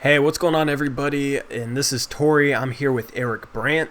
Hey, what's going on, everybody? And this is Tori. I'm here with Eric Brandt.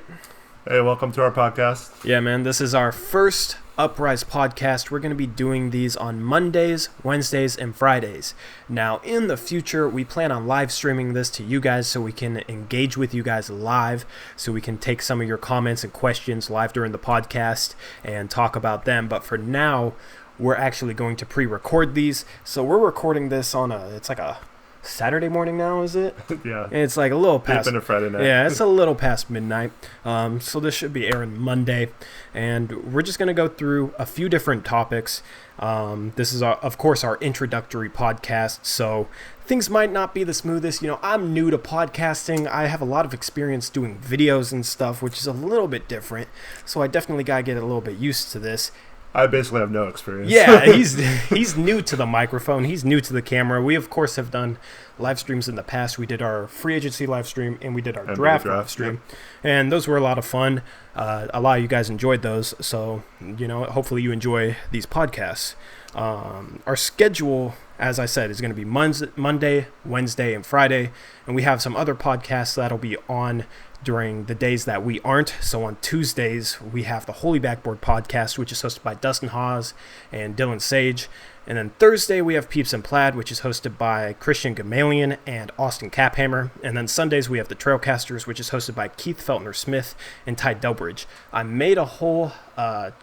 Hey, welcome to our podcast. Yeah, man, this is our first Uprise Podcast. We're going to be doing these on Mondays, Wednesdays, and Fridays. Now, in the future, we plan on live streaming this to you guys so we can engage with you guys live, so we can take some of your comments and questions live during the podcast and talk about them. But for now, we're actually going to pre-record these. So we're recording this on it's like a Saturday morning now, is it? Yeah. And it's like a little past. Deep into Friday night. Yeah, it's a little past midnight. So this should be airing Monday, and we're just gonna go through a few different topics. This is, of course, our introductory podcast, so things might not be the smoothest. You know, I'm new to podcasting. I have a lot of experience doing videos and stuff, which is a little bit different. So I definitely gotta get a little bit used to this. I basically have no experience. Yeah, he's new to the microphone. He's new to the camera. We, of course, have done live streams in the past. We did our free agency live stream, and we did our draft live stream. Yep. And those were a lot of fun. A lot of you guys enjoyed those. So, you know, hopefully you enjoy these podcasts. Our schedule, as I said, is going to be Monday, Wednesday, and Friday. And we have some other podcasts that'll be on during the days that we aren't. So on Tuesdays, we have the Holy Backboard podcast, which is hosted by Dustin Hawes and Dylan Sage. And then Thursday, we have Peeps and Plaid, which is hosted by Christian Gamalion and Austin Caphammer. And then Sundays, we have the Trailcasters, which is hosted by Keith Feltner-Smith and Ty Delbridge. I made a whole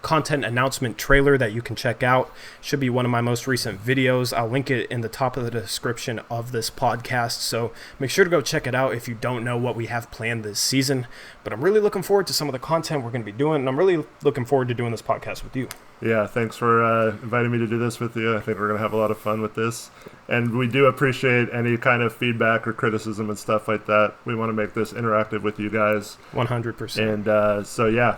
content announcement trailer that you can check out. Should be one of my most recent videos. I'll link it in the top of the description of this podcast. So make sure to go check it out if you don't know what we have planned this season. But I'm really looking forward to some of the content we're going to be doing. And I'm really looking forward to doing this podcast with you. Yeah, thanks for inviting me to do this with you. I think we're going to have a lot of fun with this. And we do appreciate any kind of feedback or criticism and stuff like that. We want to make this interactive with you guys. 100%. And so, yeah,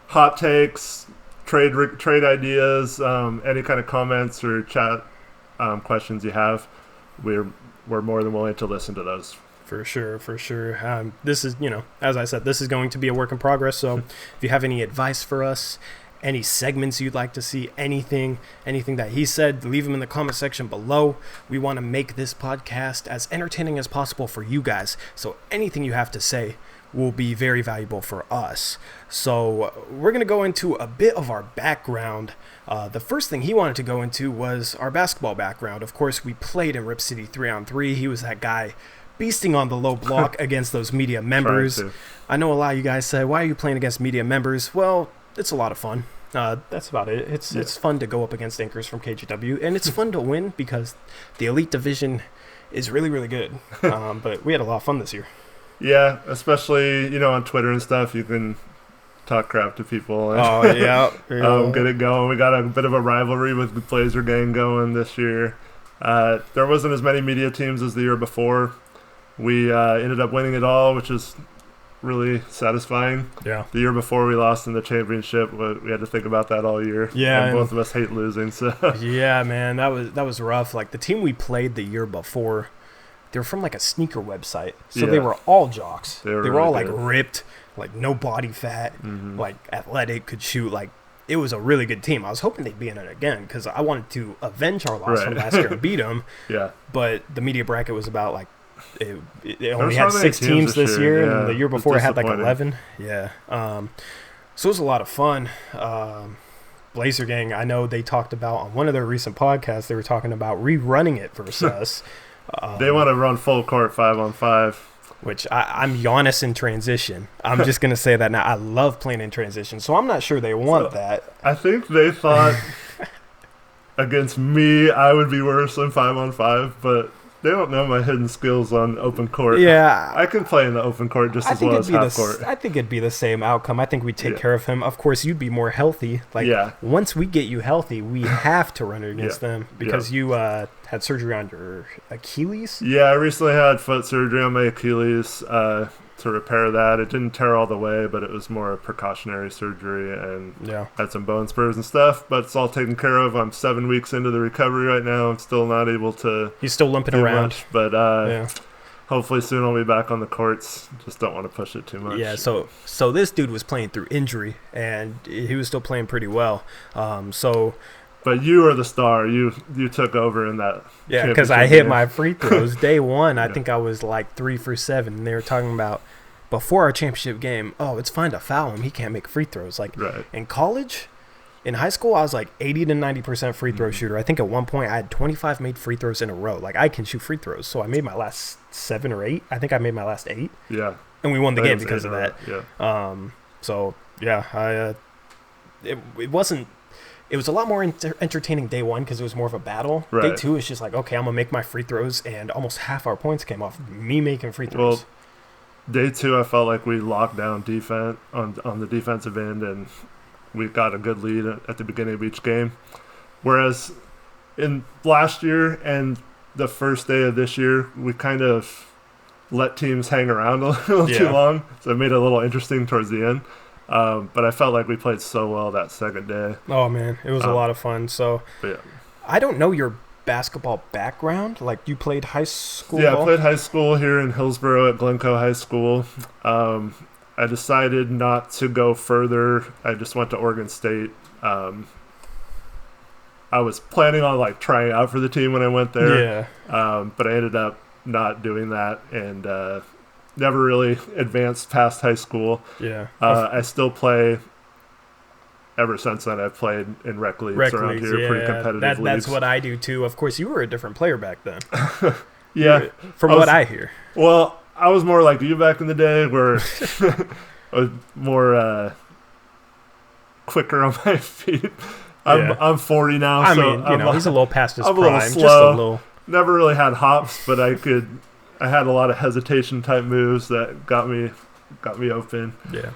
hot takes, trade ideas, any kind of comments or chat questions you have, we're more than willing to listen to those. For sure. This is, you know, as I said, this is going to be a work in progress. So if you have any advice for us, any segments you'd like to see, anything that he said, leave them in the comment section below. We want to make this podcast as entertaining as possible for you guys. So anything you have to say will be very valuable for us. So we're going to go into a bit of our background. The first thing he wanted to go into was our basketball background. Of course, we played in Rip City 3-on-3. He was that guy beasting on the low block against those media members. I know a lot of you guys say, why are you playing against media members? Well, it's a lot of fun. That's about it. It's fun to go up against anchors from KGW, and it's fun to win because the Elite Division is really, really good. But we had a lot of fun this year. Yeah, especially, you know, on Twitter and stuff, you can talk crap to people. And, get it going. We got a bit of a rivalry with the Blazer gang going this year. There wasn't as many media teams as the year before. We ended up winning it all, which is really satisfying. Yeah. The year before we lost in the championship, we had to think about that all year. Yeah. And both of us hate losing. So. Yeah, man, that was rough. Like the team we played the year before, they were from like a sneaker website, so they were all jocks. They were really all like ripped, like no body fat, like athletic, could shoot. Like it was a really good team. I was hoping they'd be in it again because I wanted to avenge our loss from last year and beat them. Yeah. But the media bracket was about like. It only had 6 teams this year, and the year before it had like 11. Yeah. So it was a lot of fun. Blazer Gang, I know they talked about on one of their recent podcasts, they were talking about rerunning it versus us. They want to run full court 5-on-5. Which I'm Giannis in transition. I'm just going to say that now. I love playing in transition, so I'm not sure they want that. I think they thought against me I would be worse than 5-on-5, but they don't know my hidden skills on open court. Yeah. I can play in the open court just as well as half court. I think it'd be the same outcome. I think we'd take care of him. Of course, you'd be more healthy. Like, once we get you healthy, we have to run against them because you had surgery on your Achilles? Yeah, I recently had foot surgery on my Achilles to repair that. It didn't tear all the way, but it was more a precautionary surgery and had some bone spurs and stuff, but it's all taken care of. I'm 7 weeks into the recovery right now. I'm still not able to He's still limping around. Much, but hopefully soon I'll be back on the courts. Just don't want to push it too much. Yeah, so this dude was playing through injury, and he was still playing pretty well. So But you were the star. You took over in that. Yeah, because I hit my free throws. Day one, I think I was like 3 for 7. And they were talking about before our championship game, oh, it's fine to foul him. He can't make free throws. Like in college, in high school, I was like 80 to 90% free throw shooter. I think at one point I had 25 made free throws in a row. Like I can shoot free throws. So I made my last 7 or 8. I think I made my last 8. Yeah. And we won the game because of that. Yeah. So yeah, it wasn't. It was a lot more entertaining day one because it was more of a battle. Right. Day two is just like, okay, I'm going to make my free throws, and almost half our points came off me making free throws. Well, day two, I felt like we locked down defense on the defensive end, and we got a good lead at the beginning of each game. Whereas in last year and the first day of this year, we kind of let teams hang around a little too long, so it made it a little interesting towards the end. But I felt like we played so well that second day. Oh, man. It was a lot of fun. So I don't know your basketball background. Like, you played high school? Yeah, I played high school here in Hillsborough at Glencoe High School. I decided not to go further. I just went to Oregon State. I was planning on, like, trying out for the team when I went there. Yeah. But I ended up not doing that and never really advanced past high school. Yeah. I still play. Ever since then, I've played in rec leagues around here, pretty competitive leagues. That's what I do, too. Of course, you were a different player back then. Yeah. From what I hear. Well, I was more like you back in the day, where I was more quicker on my feet. I'm 40 now, I mean, he's a little past his prime. I'm a little slow. Just a little. Never really had hops, but I had a lot of hesitation type moves that got me open. Yeah.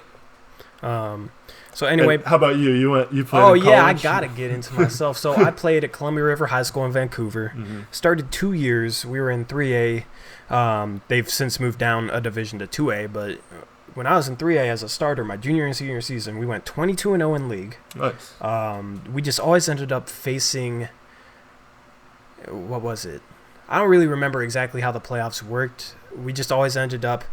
So anyway, and how about you? You played in college? Yeah, I gotta get into myself. So I played at Columbia River High School in Vancouver. Mm-hmm. Started 2 years. We were in 3A. They've since moved down a division to 2A, but when I was in 3A as a starter, my junior and senior season, we went 22-0 in league. Nice. We just always ended up facing. What was it? I don't really remember exactly how the playoffs worked. We just always ended up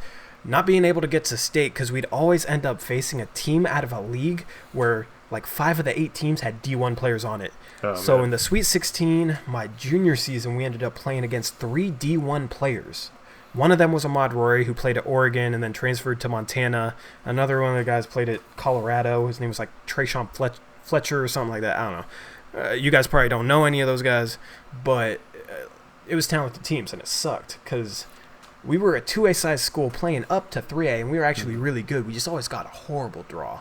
not being able to get to state because we'd always end up facing a team out of a league where like 5 of the 8 teams had D1 players on it. So in the Sweet 16, my junior season, we ended up playing against 3 D1 players. One of them was Ahmad Rory, who played at Oregon and then transferred to Montana. Another one of the guys played at Colorado. His name was like Trayshawn Fletcher or something like that. I don't know. You guys probably don't know any of those guys, but it was talented teams, and it sucked because we were a 2A size school playing up to 3A, and we were actually really good. We just always got a horrible draw.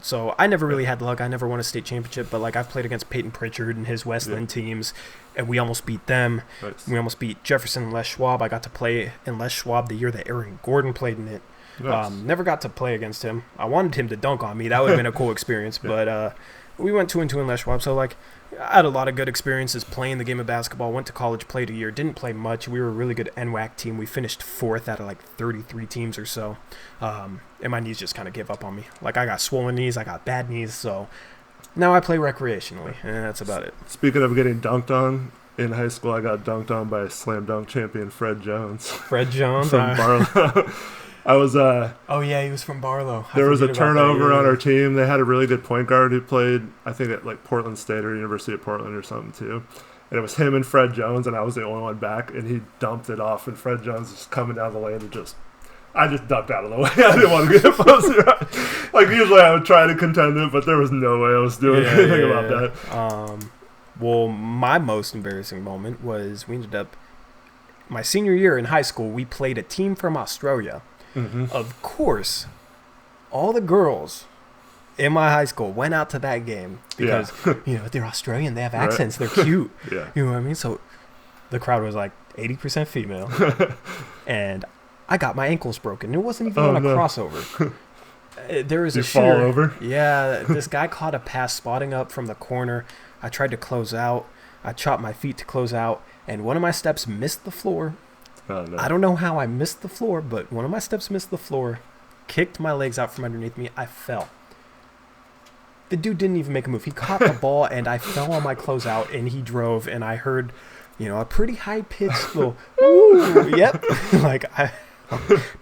So I never really had luck. I never won a state championship, but like I've played against Peyton Pritchard and his Westland teams, and we almost beat them. Nice. We almost beat Jefferson and Les Schwab. I got to play in Les Schwab the year that Aaron Gordon played in it. Nice. Never got to play against him. I wanted him to dunk on me. That would have been a cool experience, but we went 2-2 in Les Schwab. So like I had a lot of good experiences playing the game of basketball. Went to college, played a year, didn't play much. We were a really good NWAC team. We finished 4th out of like 33 teams or so. And my knees just kind of gave up on me. Like I got swollen knees, I got bad knees, so now I play recreationally, and that's about it. Speaking of getting dunked on, in high school I got dunked on by slam dunk champion Fred Jones. Fred Jones? From Barlow. I was oh yeah, he was from Barlow. There was a turnover on our team. They had a really good point guard who played, I think, at like Portland State or University of Portland or something too. And it was him and Fred Jones, and I was the only one back, and he dumped it off, and Fred Jones was coming down the lane and I just ducked out of the way. I didn't want to get closer. Like usually I would try to contend it, but there was no way I was doing anything about that. Well, my most embarrassing moment was we ended up my senior year in high school. We played a team from Australia. Mm-hmm. Of course, all the girls in my high school went out to that game because they're Australian, they have accents, they're cute. You know what I mean? So the crowd was like 80% female, and I got my ankles broken. It wasn't even on a crossover. There was a shooter. Fall over? Yeah, this guy caught a pass spotting up from the corner. I tried to close out. I chopped my feet to close out, and one of my steps missed the floor. Oh, no. I don't know how I missed the floor, but one of my steps missed the floor, kicked my legs out from underneath me. I fell. The dude didn't even make a move. He caught the ball, and I fell on my closeout, and he drove, and I heard, a pretty high-pitched little, ooh, yep. Like, I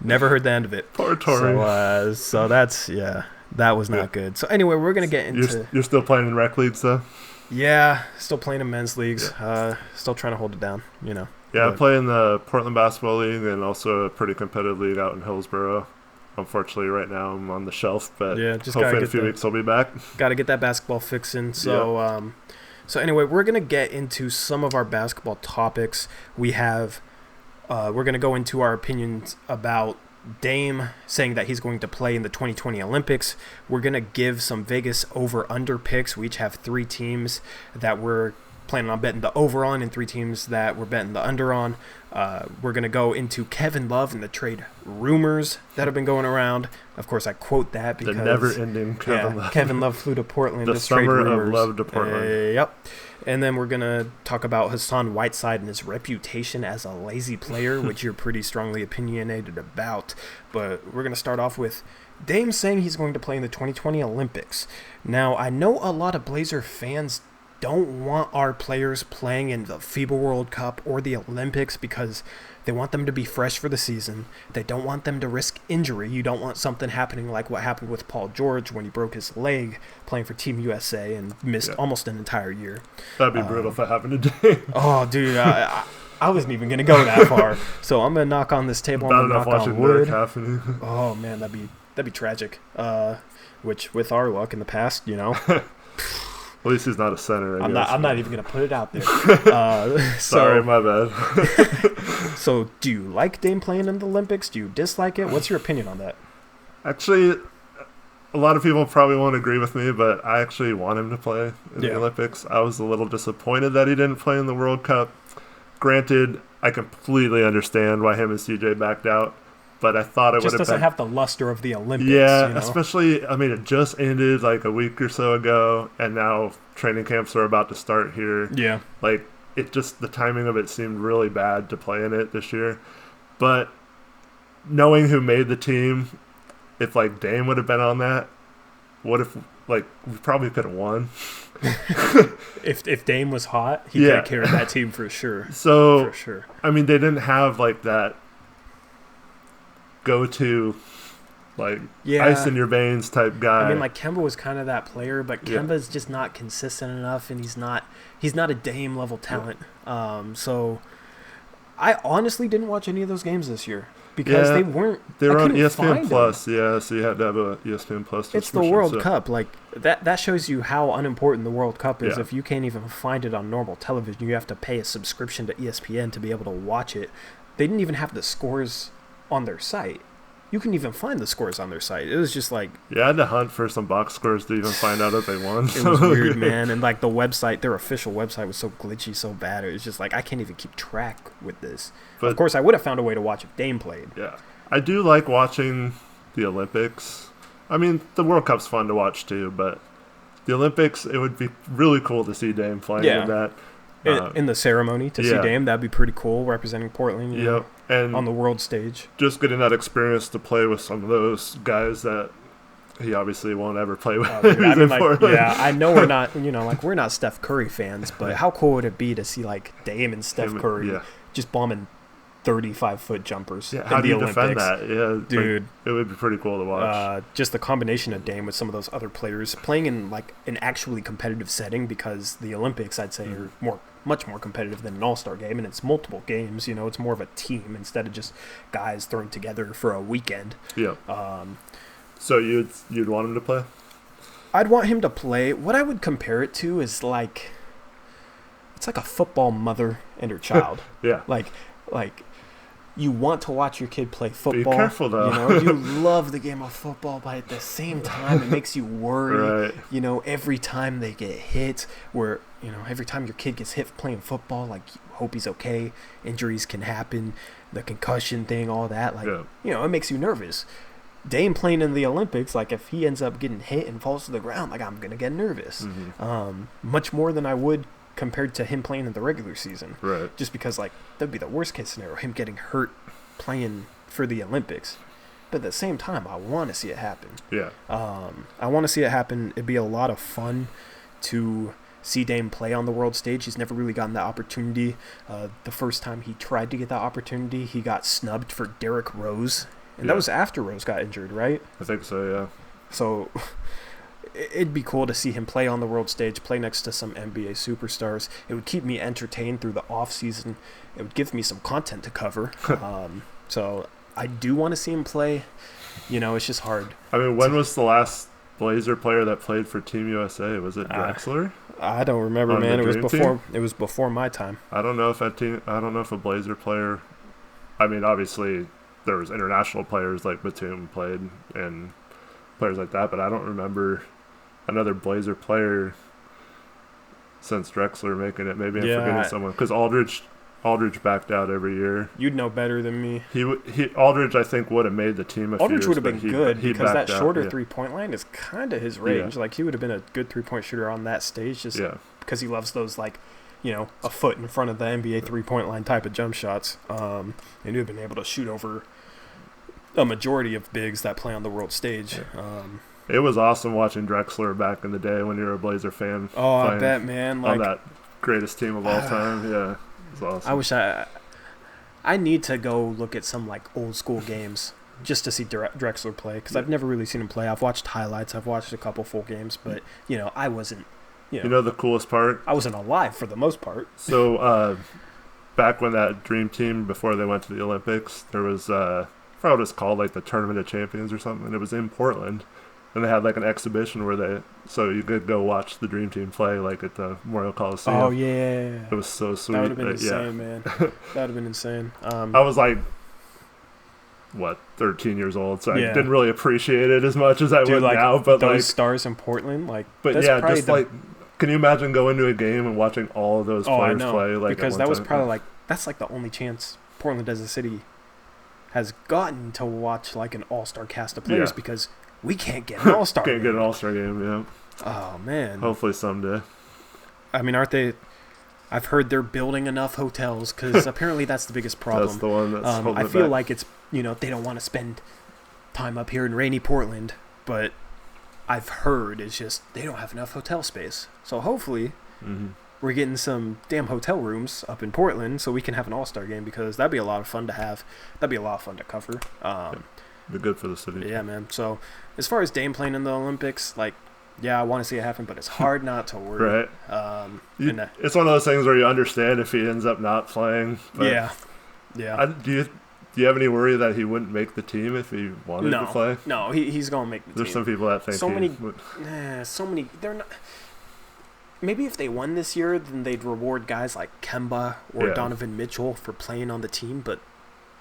never heard the end of it. Poor Tori. So that's, that was not good. So anyway, we're going to get into... You're still playing in rec leagues, though? Yeah, still playing in men's leagues. Yeah. Still trying to hold it down, Yeah, I play in the Portland Basketball League and also a pretty competitive league out in Hillsboro. Unfortunately, right now I'm on the shelf, but hopefully in a few weeks I'll be back. Got to get that basketball fixing. So, so anyway, we're gonna get into some of our basketball topics. We're gonna go into our opinions about Dame saying that he's going to play in the 2020 Olympics. We're gonna give some Vegas over/under picks. We each have 3 teams that we're planning on betting the over on and 3 teams that we're betting the under on. We're going to go into Kevin Love and the trade rumors that have been going around. Of course, I quote that because... The never-ending Kevin Love. Kevin Love flew to Portland. The summer of love to Portland. Yep. And then we're going to talk about Hassan Whiteside and his reputation as a lazy player, which you're pretty strongly opinionated about. But we're going to start off with Dame saying he's going to play in the 2020 Olympics. Now, I know a lot of Blazer fans don't want our players playing in the FIBA World Cup or the Olympics because they want them to be fresh for the season. They don't want them to risk injury. You don't want something happening like what happened with Paul George when he broke his leg playing for Team USA and missed almost an entire year. That'd be brutal if that happened today. Oh, dude, I wasn't even going to go that far. So I'm going to knock on this table. I'm going to knock on wood. Oh, man, that'd be tragic. Which, with our luck in the past, At least he's not a center. I'm not even gonna put it out there. Sorry, my bad. So, do you like Dame playing in the Olympics? Do you dislike it? What's your opinion on that? Actually, a lot of people probably won't agree with me, but I actually want him to play in the Olympics. I was a little disappointed that he didn't play in the World Cup. Granted, I completely understand why him and CJ backed out. But I thought it would have been... Just doesn't have the luster of the Olympics. Yeah, especially, it just ended like a week or so ago, and now training camps are about to start here. Yeah. The timing of it seemed really bad to play in it this year. But knowing who made the team, if, Dame would have been on that, what if, we probably could have won. If Dame was hot, he could have carried that team for sure. So, for sure. They didn't have, that go-to ice in your veins type guy. Kemba was kind of that player, but Kemba's just not consistent enough, and he's not a Dame level talent. So I honestly didn't watch any of those games this year because they were on ESPN Plus. So you had to have a ESPN Plus. It's the World Cup. That shows you how unimportant the World Cup is. If you can't even find it on normal television, you have to pay a subscription to ESPN to be able to watch it. They didn't even have the scores on their site. You couldn't even find the scores on their site. It was just I had to hunt for some box scores to even find out if they won. It was weird, man. And the website, their official website was so glitchy, so bad. It was just I can't even keep track with this. But of course, I would have found a way to watch if Dame played. Yeah. I do like watching the Olympics. The World Cup's fun to watch too, but the Olympics, it would be really cool to see Dame playing in that. In the ceremony to see Dame, that'd be pretty cool, representing Portland. Yep. And on the world stage. Just getting that experience to play with some of those guys that he obviously won't ever play with. I know we're not, we're not Steph Curry fans, but how cool would it be to see Dame and Steph Curry just bombing 35-foot jumpers in the Olympics? Defend that? Yeah, dude, it would be pretty cool to watch. Just the combination of Dame with some of those other players playing in an actually competitive setting, because the Olympics, I'd say, are much more competitive than an all-star game, and it's multiple games. It's more of a team instead of just guys thrown together for a weekend. Yeah. So you'd want him to play? I'd want him to play. What I would compare it to is it's like a football mother and her child. Yeah. You want to watch your kid play football. Be careful, though. You love the game of football, but at the same time, it makes you worry. Right. Every time they get hit, every time your kid gets hit playing football, you hope he's okay. Injuries can happen, the concussion thing, all that. It makes you nervous. Dame playing in the Olympics, if he ends up getting hit and falls to the ground, I'm going to get nervous. Mm-hmm. Much more than I would compared to him playing in the regular season. Right. Just because, that'd be the worst case scenario, him getting hurt playing for the Olympics. But at the same time, I want to see it happen. Yeah. I want to see it happen. It'd be a lot of fun to see Dame play on the world stage. He's never really gotten that opportunity. The first time he tried to get that opportunity, he got snubbed for Derrick Rose. And that was after Rose got injured, right? I think so, yeah. So it'd be cool to see him play on the world stage, play next to some NBA superstars. It would keep me entertained through the off season. It would give me some content to cover. So I do want to see him play. It's just hard. I mean, when was the last Blazer player that played for Team USA? Was it Drexler? I don't remember, man. It was before. It was before my time. I don't know if a Blazer player. I mean, obviously there was international players like Batum played and players like that, but I don't remember another Blazer player since Drexler making it. Maybe I'm forgetting someone because Aldridge backed out every year. You'd know better than me. Aldridge, I think, would have made the team. Aldridge would have been good because that shorter 3-point line is kind of his range. Like, he would have been a good 3-point shooter on that stage, just because he loves those, like, a foot in front of the NBA 3-point line type of jump shots. And he'd have been able to shoot over a majority of bigs that play on the world stage. It was awesome watching Drexler back in the day when you were a Blazer fan. Oh, I bet, man! Like, on that greatest team of all time. Yeah, it was awesome. I wish I need to go look at some like old school games just to see Drexler play because I've never really seen him play. I've watched highlights. I've watched a couple full games, but I wasn't. The coolest part? I wasn't alive for the most part. So back when that Dream Team before they went to the Olympics, there was I forgot what it's called, like the Tournament of Champions or something. And it was in Portland. And they had like an exhibition where so you could go watch the Dream Team play like at the Memorial Coliseum. Oh yeah, it was so sweet. That would have been insane, man. That would have been insane. I was like, 13 years old, so I didn't really appreciate it as much as I would now. But those stars in Portland, can you imagine going to a game and watching all of those players play? Like, because that was probably that's like the only chance Portland as a city has gotten to watch like an all-star cast of players because we can't get an all-star game. Can't get an all-star game, yeah. Oh, man. Hopefully someday. I mean, aren't they... I've heard they're building enough hotels because apparently that's the biggest problem. That's the one that's holding I feel like it's, they don't want to spend time up here in rainy Portland, but I've heard it's just they don't have enough hotel space. So hopefully we're getting some damn hotel rooms up in Portland so we can have an all-star game because that'd be a lot of fun to have. That'd be a lot of fun to cover. Be good for the city. Yeah, man. So as far as Dame playing in the Olympics, I want to see it happen, but it's hard not to worry. Right. It's one of those things where you understand if he ends up not playing. But yeah. Do you have any worry that he wouldn't make the team if he wanted to play? No, he's going to make the team. There's some people that think so many. They're not. Maybe if they won this year, then they'd reward guys like Kemba or Donovan Mitchell for playing on the team, but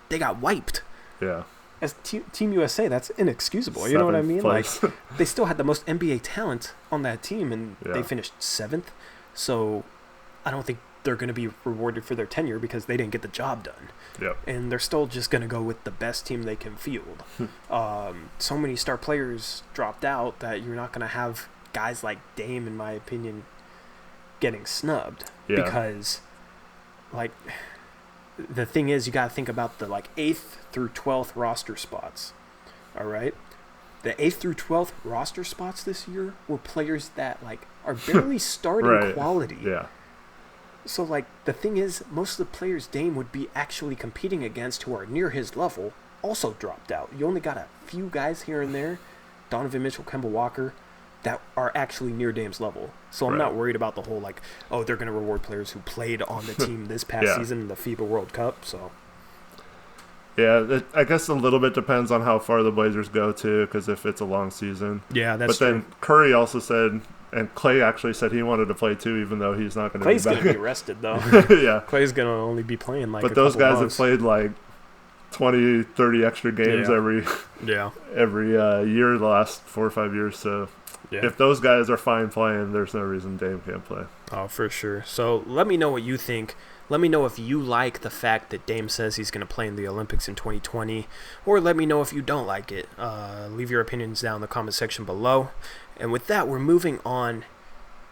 they got wiped. Yeah. As Team USA, that's inexcusable. You know what I mean? Place. Like, they still had the most NBA talent on that team, and they finished 7th. So I don't think they're going to be rewarded for their tenure because they didn't get the job done. Yep. And they're still just going to go with the best team they can field. So many star players dropped out that you're not going to have guys like Dame, in my opinion, getting snubbed. Yeah. Because, the thing is, you got to think about the 8th through 12th roster spots. All right? The 8th through 12th roster spots this year were players that are barely starting quality. Yeah. So the thing is, most of the players Dame would be actually competing against who are near his level also dropped out. You only got a few guys here and there, Donovan Mitchell, Kemba Walker, that are actually near Dame's level. So I'm not worried about the whole they're going to reward players who played on the team this past season in the FIBA World Cup. So I guess a little bit depends on how far the Blazers go too, because if it's a long season. Yeah, that's true. But then Curry also said, and Clay actually said he wanted to play too, even though he's not going to be back. Clay's going to be rested though. Yeah, Clay's going to only be playing But those guys have played 20, 30 extra games every year the last 4 or 5 years. So if those guys are fine playing, there's no reason Dame can't play. Oh, for sure. So let me know what you think. Let me know if you like the fact that Dame says he's going to play in the Olympics in 2020, or let me know if you don't like it. Leave your opinions down in the comment section below. And with that, we're moving on.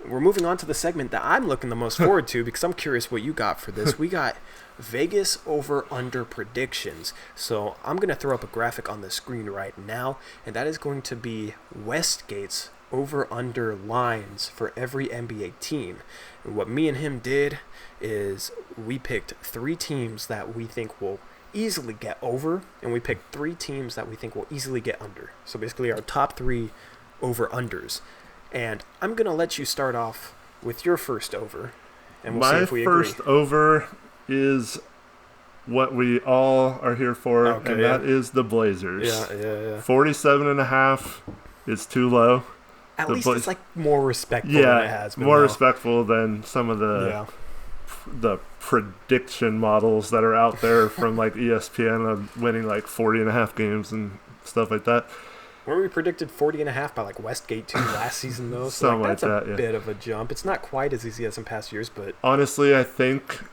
We're moving on to the segment that I'm looking the most forward to because I'm curious what you got for this. We got Vegas over-under predictions. So I'm going to throw up a graphic on the screen right now, and that is going to be Westgate's over-under lines for every NBA team. And what me and him did is we picked 3 teams that we think will easily get over, and we picked 3 teams that we think will easily get under. So basically our top 3 over-unders. And I'm going to let you start off with your first over, and we'll see if we agree. My first over is what we all are here for, and that is the Blazers. Yeah. 47.5 is too low. At least it's like more respectful than it has been. More respectful than some of the prediction models that are out there from like ESPN of winning like 40.5 games and stuff like that. Where we predicted 40.5 by like Westgate 2 last season, though. So something that's like that, a bit of a jump. It's not quite as easy as in past years, but honestly, I think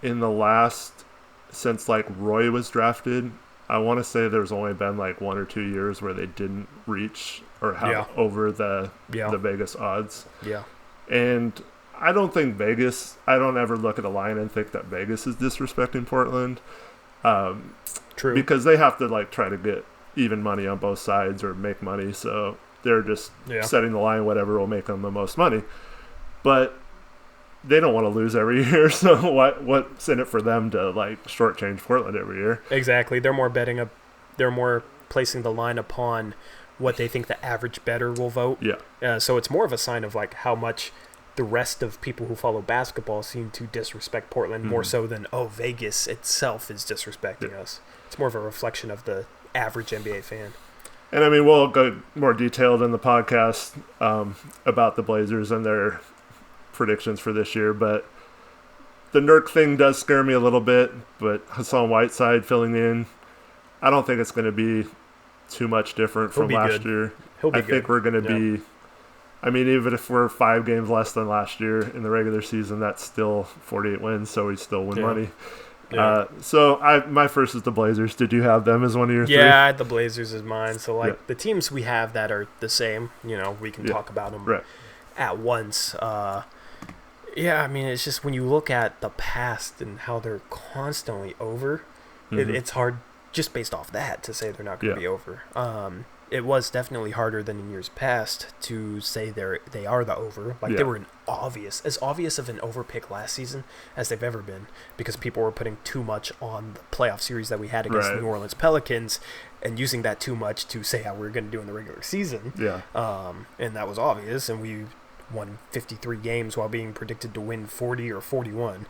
in the last, since like Roy was drafted, I want to say there's only been like 1 or 2 years where they didn't reach or have over the Vegas odds. Yeah. And I don't think Vegas, I don't ever look at a line and think that Vegas is disrespecting Portland. True. Because they have to like try to get even money on both sides or make money. So they're just setting the line, whatever will make them the most money. But they don't want to lose every year. So what's in it for them to like shortchange Portland every year? Exactly. They're more placing the line upon what they think the average bettor will vote. Yeah. So it's more of a sign of like how much the rest of people who follow basketball seem to disrespect Portland more so than, Vegas itself is disrespecting us. It's more of a reflection of the average NBA fan. And I mean, we'll go more detailed in the podcast about the Blazers and their predictions for this year, but the Nurk thing does scare me a little bit, but Hassan Whiteside filling in, I don't think it's going to be too much different from last year. I think we're going to be, I mean, even if we're 5 games less than last year in the regular season, that's still 48 wins, so we still win money. Yeah. So my first is the Blazers. Did you have them as one of your three? Yeah, the Blazers is mine. So the teams we have that are the same, we can talk about them at once. I mean, it's just when you look at the past and how they're constantly over, it's hard just based off that to say they're not going to be over. It was definitely harder than in years past to say they are the over. They were as obvious of an over pick last season as they've ever been, because people were putting too much on the playoff series that we had against the New Orleans Pelicans and using that too much to say how we were going to do in the regular season. Yeah. And that was obvious, and we won 53 games while being predicted to win 40 or 41.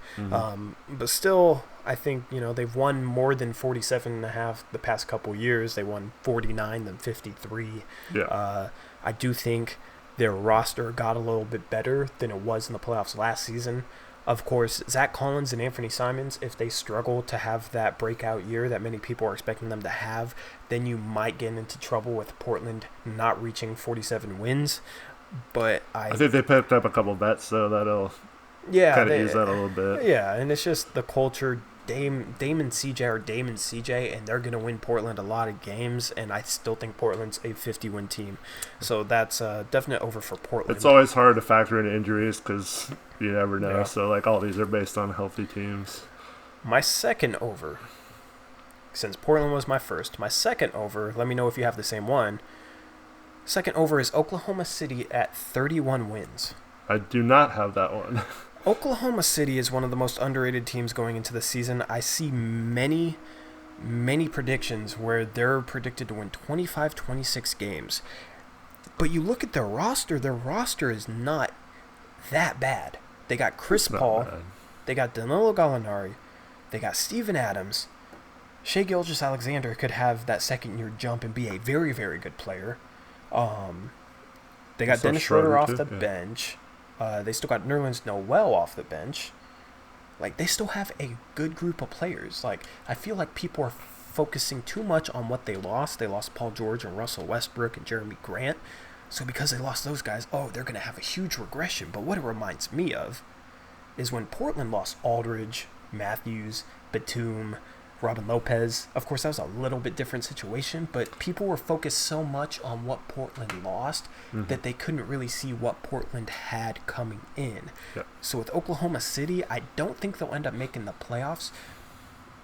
But still, I think, they've won more than 47.5 the past couple years. They won 49 than 53. Yeah. I do think their roster got a little bit better than it was in the playoffs last season. Of course, Zach Collins and Anthony Simons, if they struggle to have that breakout year that many people are expecting them to have, then you might get into trouble with Portland not reaching 47 wins. But I think they picked up a couple bets, so that'll kind of ease that a little bit. Yeah, and it's just the culture. Dame and CJ are Dame and CJ, and they're going to win Portland a lot of games, and I still think Portland's a 50-win team. So that's a definite over for Portland. It's always hard to factor in injuries because you never know. Yeah. So, all these are based on healthy teams. My second over, since Portland was my first, my second over, let me know if you have the same one. Second over is Oklahoma City at 31 wins. I do not have that one. Oklahoma City is one of the most underrated teams going into the season. I see many predictions where they're predicted to win 25, 26 games. But you look at their roster is not that bad. They got Chris Paul, they got Danilo Gallinari, they got Steven Adams. Shai Gilgeous-Alexander could have that second-year jump and be a very, very good player. They got Dennis Schroeder off the bench. They still got Nerlens Noel off the bench. They still have a good group of players. I feel like people are focusing too much on what they lost. They lost Paul George and Russell Westbrook and Jeremy Grant. So because they lost those guys, they're going to have a huge regression. But what it reminds me of is when Portland lost Aldridge, Matthews, Batum, Robin Lopez. Of course, that was a little bit different situation, but people were focused so much on what Portland lost that they couldn't really see what Portland had coming in. Yep. So with Oklahoma City, I don't think they'll end up making the playoffs,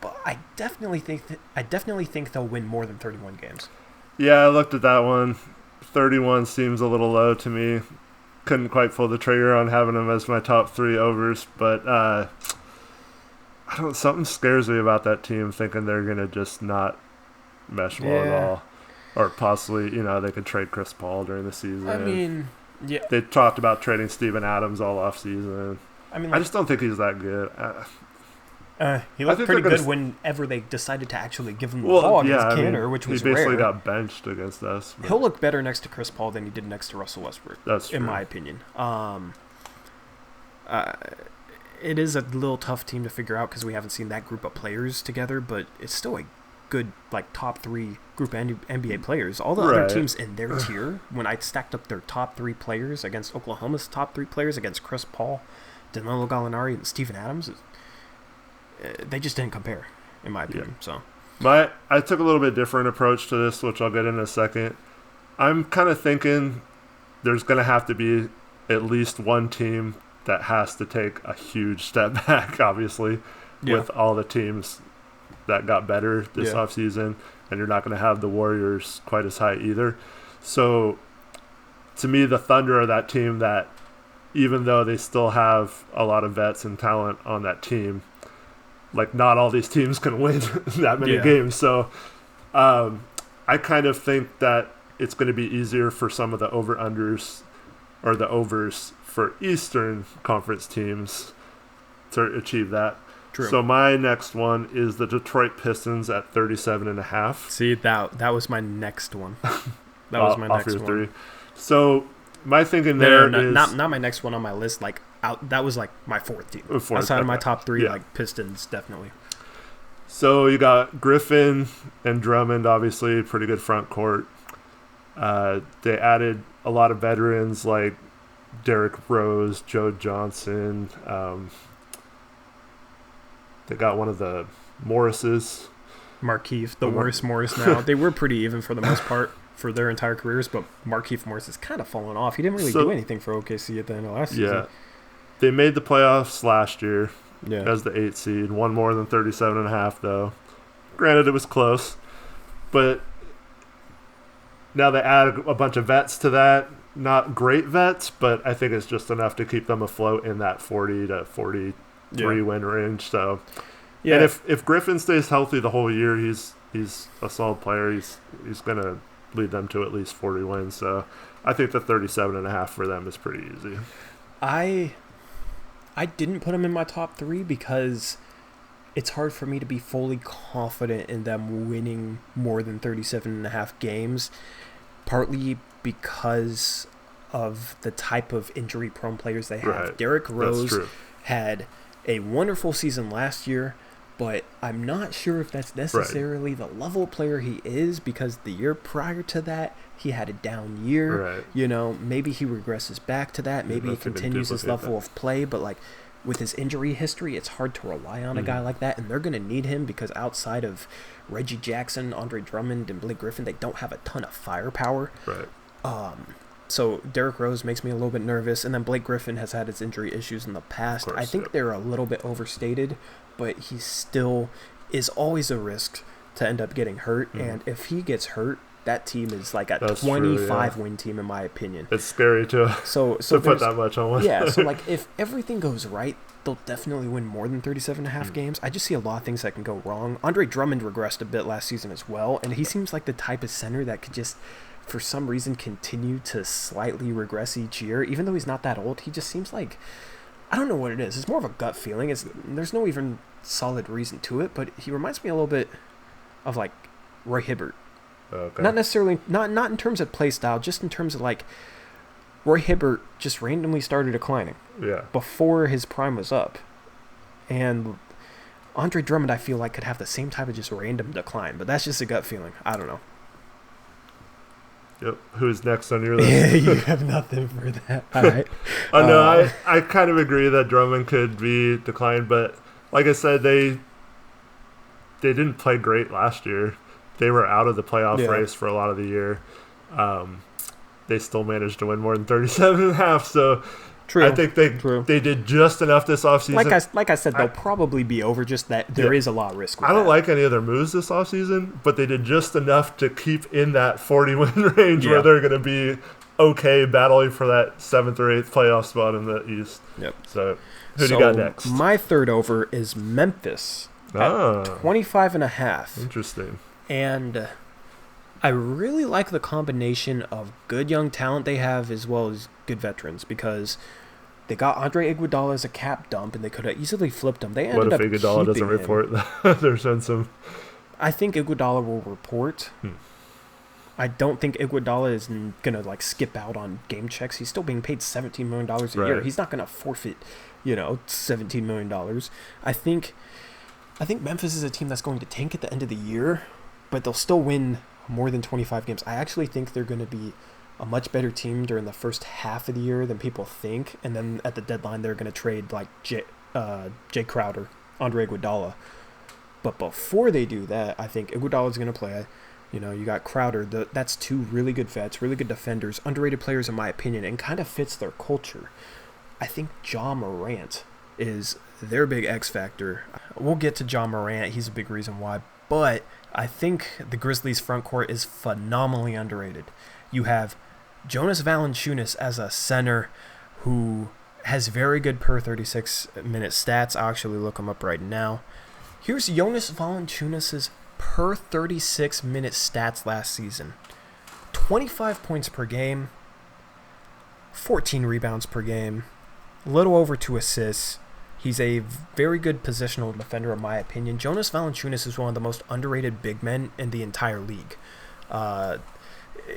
but I definitely think they'll win more than 31 games. Yeah, I looked at that one. 31 seems a little low to me. Couldn't quite pull the trigger on having them as my top 3 overs, but something scares me about that team, thinking they're going to just not mesh well at all. Or possibly, they could trade Chris Paul during the season. I mean, Yeah. They talked about trading Steven Adams all offseason. I mean, I just don't think he's that good. He looked pretty good whenever they decided to actually give him the ball against Canner, which was rare. He basically got benched against us. He'll look better next to Chris Paul than he did next to Russell Westbrook. That's true. In my opinion. It is a little tough team to figure out because we haven't seen that group of players together, but it's still a good top 3 group of NBA players. All the other teams in their tier, when I stacked up their top 3 players against Oklahoma's top 3 players against Chris Paul, Danilo Gallinari, and Steven Adams, they just didn't compare, in my opinion. So, I took a little bit different approach to this, which I'll get in a second. I'm kind of thinking there's going to have to be at least one team that has to take a huge step back, obviously, with all the teams that got better this offseason, and you're not going to have the Warriors quite as high either. So, to me, the Thunder are that team that, even though they still have a lot of vets and talent on that team, like, not all these teams can win that many games. So, I kind of think that it's going to be easier for some of the over-unders or the overs for Eastern Conference teams to achieve that. True. So my next one is the Detroit Pistons at 37.5. See, that was my next one. That was my next one. 3. So my thinking there is not my next one on my list. Like that was like my 4th team. Outside of my top 3, like Pistons definitely. So you got Griffin and Drummond, obviously pretty good front court. They added a lot of veterans like Derrick Rose, Joe Johnson. They got one of the Morrises. Markieff, the worst Morris now. They were pretty even for the most part for their entire careers, but Markieff Morris has kind of fallen off. He didn't really do anything for OKC at the end of last season. Yeah. They made the playoffs last year as the 8th seed. Won more than 37.5, though. Granted, it was close. But now they add a bunch of vets to that. Not great vets, but I think it's just enough to keep them afloat in that 40 to 43 win range. So, and if Griffin stays healthy the whole year, he's a solid player. He's going to lead them to at least 40 wins. So, I think the 37.5 for them is pretty easy. I didn't put them in my top 3 because it's hard for me to be fully confident in them winning more than 37.5 games, partly because of the type of injury-prone players they have. Right. Derrick Rose had a wonderful season last year, but I'm not sure if that's necessarily the level of player he is, because the year prior to that, he had a down year. Right. You know, maybe he regresses back to that. Maybe he continues his level of play, but like with his injury history, it's hard to rely on a guy like that, and they're going to need him because outside of Reggie Jackson, Andre Drummond, and Blake Griffin, they don't have a ton of firepower. Right. So Derrick Rose makes me a little bit nervous, and then Blake Griffin has had his injury issues in the past. I think they're a little bit overstated, but he still is always a risk to end up getting hurt, and if he gets hurt, that team is like a 25-win team, in my opinion. It's scary to put that much on one. Yeah, so like if everything goes right, they'll definitely win more than 37.5 games. I just see a lot of things that can go wrong. Andre Drummond regressed a bit last season as well, and he seems like the type of center that could just, for some reason, continue to slightly regress each year. Even though he's not that old, he just seems like, I don't know what it is. It's more of a gut feeling. There's no even solid reason to it, but he reminds me a little bit of like Roy Hibbert. Okay. Not necessarily, not in terms of play style, just in terms of like Roy Hibbert just randomly started declining before his prime was up. And Andre Drummond, I feel like, could have the same type of just random decline, but that's just a gut feeling. I don't know. Yep. Who's next on your list? You have nothing for that. All right. No, I kind of agree that Drummond could be declined, but like I said, they didn't play great last year. They were out of the playoff race for a lot of the year. They still managed to win more than 37.5. So I think they did just enough this offseason. Like I said, they'll probably be over, just that there is a lot of risk with I don't like any of their moves this offseason, but they did just enough to keep in that 40-win range where they're going to be okay battling for that 7th or 8th playoff spot in the East. Yep. So who do you got next? My third over is Memphis at 25.5. Interesting. And I really like the combination of good young talent they have as well as good veterans, because they got Andre Iguodala as a cap dump, and they could have easily flipped him. They ended up keeping him. What if Iguodala doesn't report that there's been some... I think Iguodala will report. I don't think Iguodala is going to like skip out on game checks. He's still being paid $17 million a year. He's not going to forfeit, $17 million. I think Memphis is a team that's going to tank at the end of the year, but they'll still win more than 25 games. I actually think they're going to be a much better team during the first half of the year than people think, and then at the deadline they're going to trade like Jay Crowder, Andre Iguodala. But before they do that, I think Iguodala's going to play. You got Crowder. That's two really good vets, really good defenders, underrated players in my opinion, and kind of fits their culture. I think Ja Morant is their big X factor. We'll get to Ja Morant. He's a big reason why. But I think the Grizzlies' front court is phenomenally underrated. You have Jonas Valanciunas as a center who has very good per 36-minute stats. I'll actually look him up right now. Here's Jonas Valanciunas' per 36-minute stats last season. 25 points per game, 14 rebounds per game, a little over 2 assists. He's a very good positional defender in my opinion. Jonas Valanciunas is one of the most underrated big men in the entire league.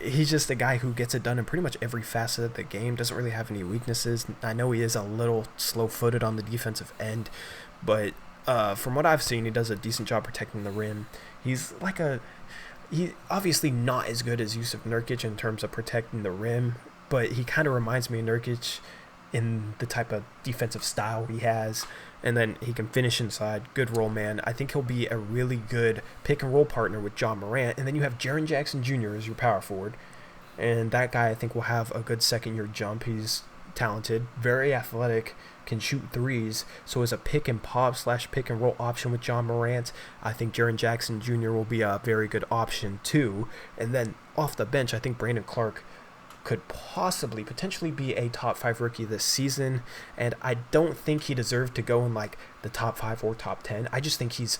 He's just a guy who gets it done in pretty much every facet of the game, doesn't really have any weaknesses. I know he is a little slow-footed on the defensive end, but from what I've seen, he does a decent job protecting the rim. He's obviously not as good as Jusuf Nurkic in terms of protecting the rim, but he kind of reminds me of Nurkic in the type of defensive style he has, and then he can finish inside, good roll man. I think he'll be a really good pick-and-roll partner with Ja Morant, and then you have Jaren Jackson Jr. as your power forward, and that guy I think will have a good second-year jump. He's talented, very athletic, can shoot threes, so as a pick-and-pop / pick-and-roll option with Ja Morant, I think Jaren Jackson Jr. will be a very good option too, and then off the bench, I think Brandon Clark could potentially be a top 5 rookie this season, and I don't think he deserved to go in like the top 5 or top 10. I just think he's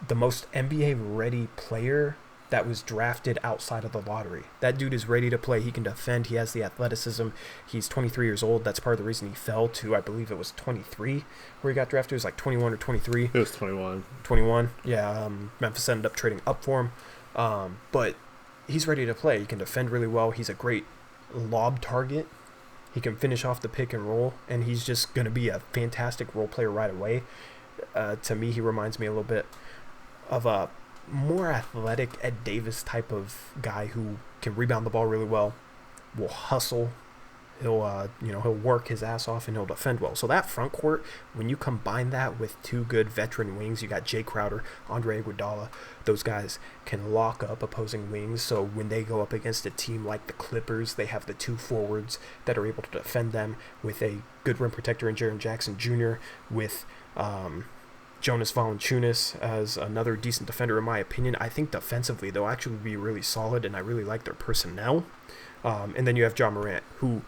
the most NBA ready player that was drafted outside of the lottery. That dude is ready to play. He can defend. He has the athleticism. He's 23 years old. That's part of the reason he fell to, I believe it was 23 where he got drafted. It was like 21 or 23. It was 21. 21. Yeah, Memphis ended up trading up for him. But he's ready to play. He can defend really well. He's a great lob target. He can finish off the pick and roll, and he's just going to be a fantastic role player right away. To me, he reminds me a little bit of a more athletic Ed Davis type of guy who can rebound the ball really well, will hustle, he'll work his ass off, and he'll defend well. So that front court, when you combine that with two good veteran wings, you got Jay Crowder, Andre Iguodala, those guys can lock up opposing wings. So when they go up against a team like the Clippers, they have the two forwards that are able to defend them with a good rim protector in Jaren Jackson Jr., with Jonas Valanciunas as another decent defender in my opinion. I think defensively they'll actually be really solid, and I really like their personnel. And then you have Ja Morant, who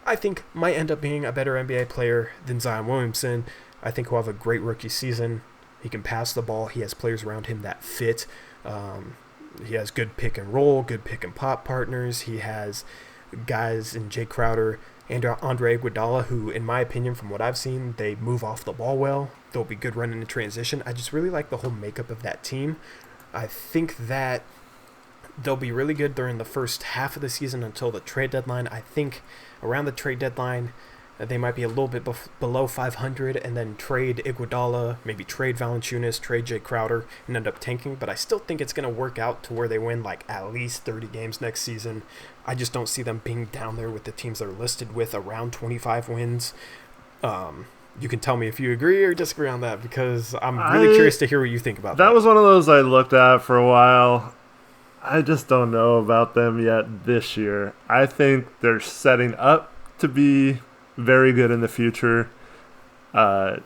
I think might end up being a better NBA player than Zion Williamson. I think he'll have a great rookie season. He can pass the ball. He has players around him that fit. He has good pick and roll, good pick and pop partners. He has guys in Jay Crowder and Andre Iguodala who, in my opinion, from what I've seen, they move off the ball well. They'll be good running in transition. I just really like the whole makeup of that team. I think that they'll be really good during the first half of the season until the trade deadline. I think around the trade deadline, they might be a little bit below 500 and then trade Iguodala, maybe trade Valanciunas, trade Jay Crowder, and end up tanking. But I still think it's going to work out to where they win like at least 30 games next season. I just don't see them being down there with the teams they're listed with around 25 wins. You can tell me if you agree or disagree on that, because I'm really curious to hear what you think about that. That was one of those I looked at for a while. I just don't know about them yet this year. I think they're setting up to be very good in the future. I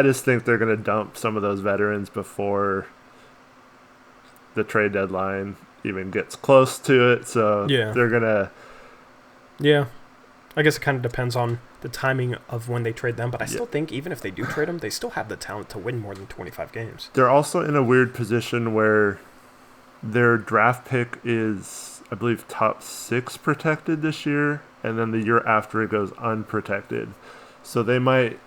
just think they're going to dump some of those veterans before the trade deadline even gets close to it. So yeah, they're going to... Yeah. I guess it kind of depends on the timing of when they trade them, but I still think even if they do trade them, they still have the talent to win more than 25 games. They're also in a weird position where their draft pick is, I believe, top 6 protected this year, and then the year after it goes unprotected. So they might...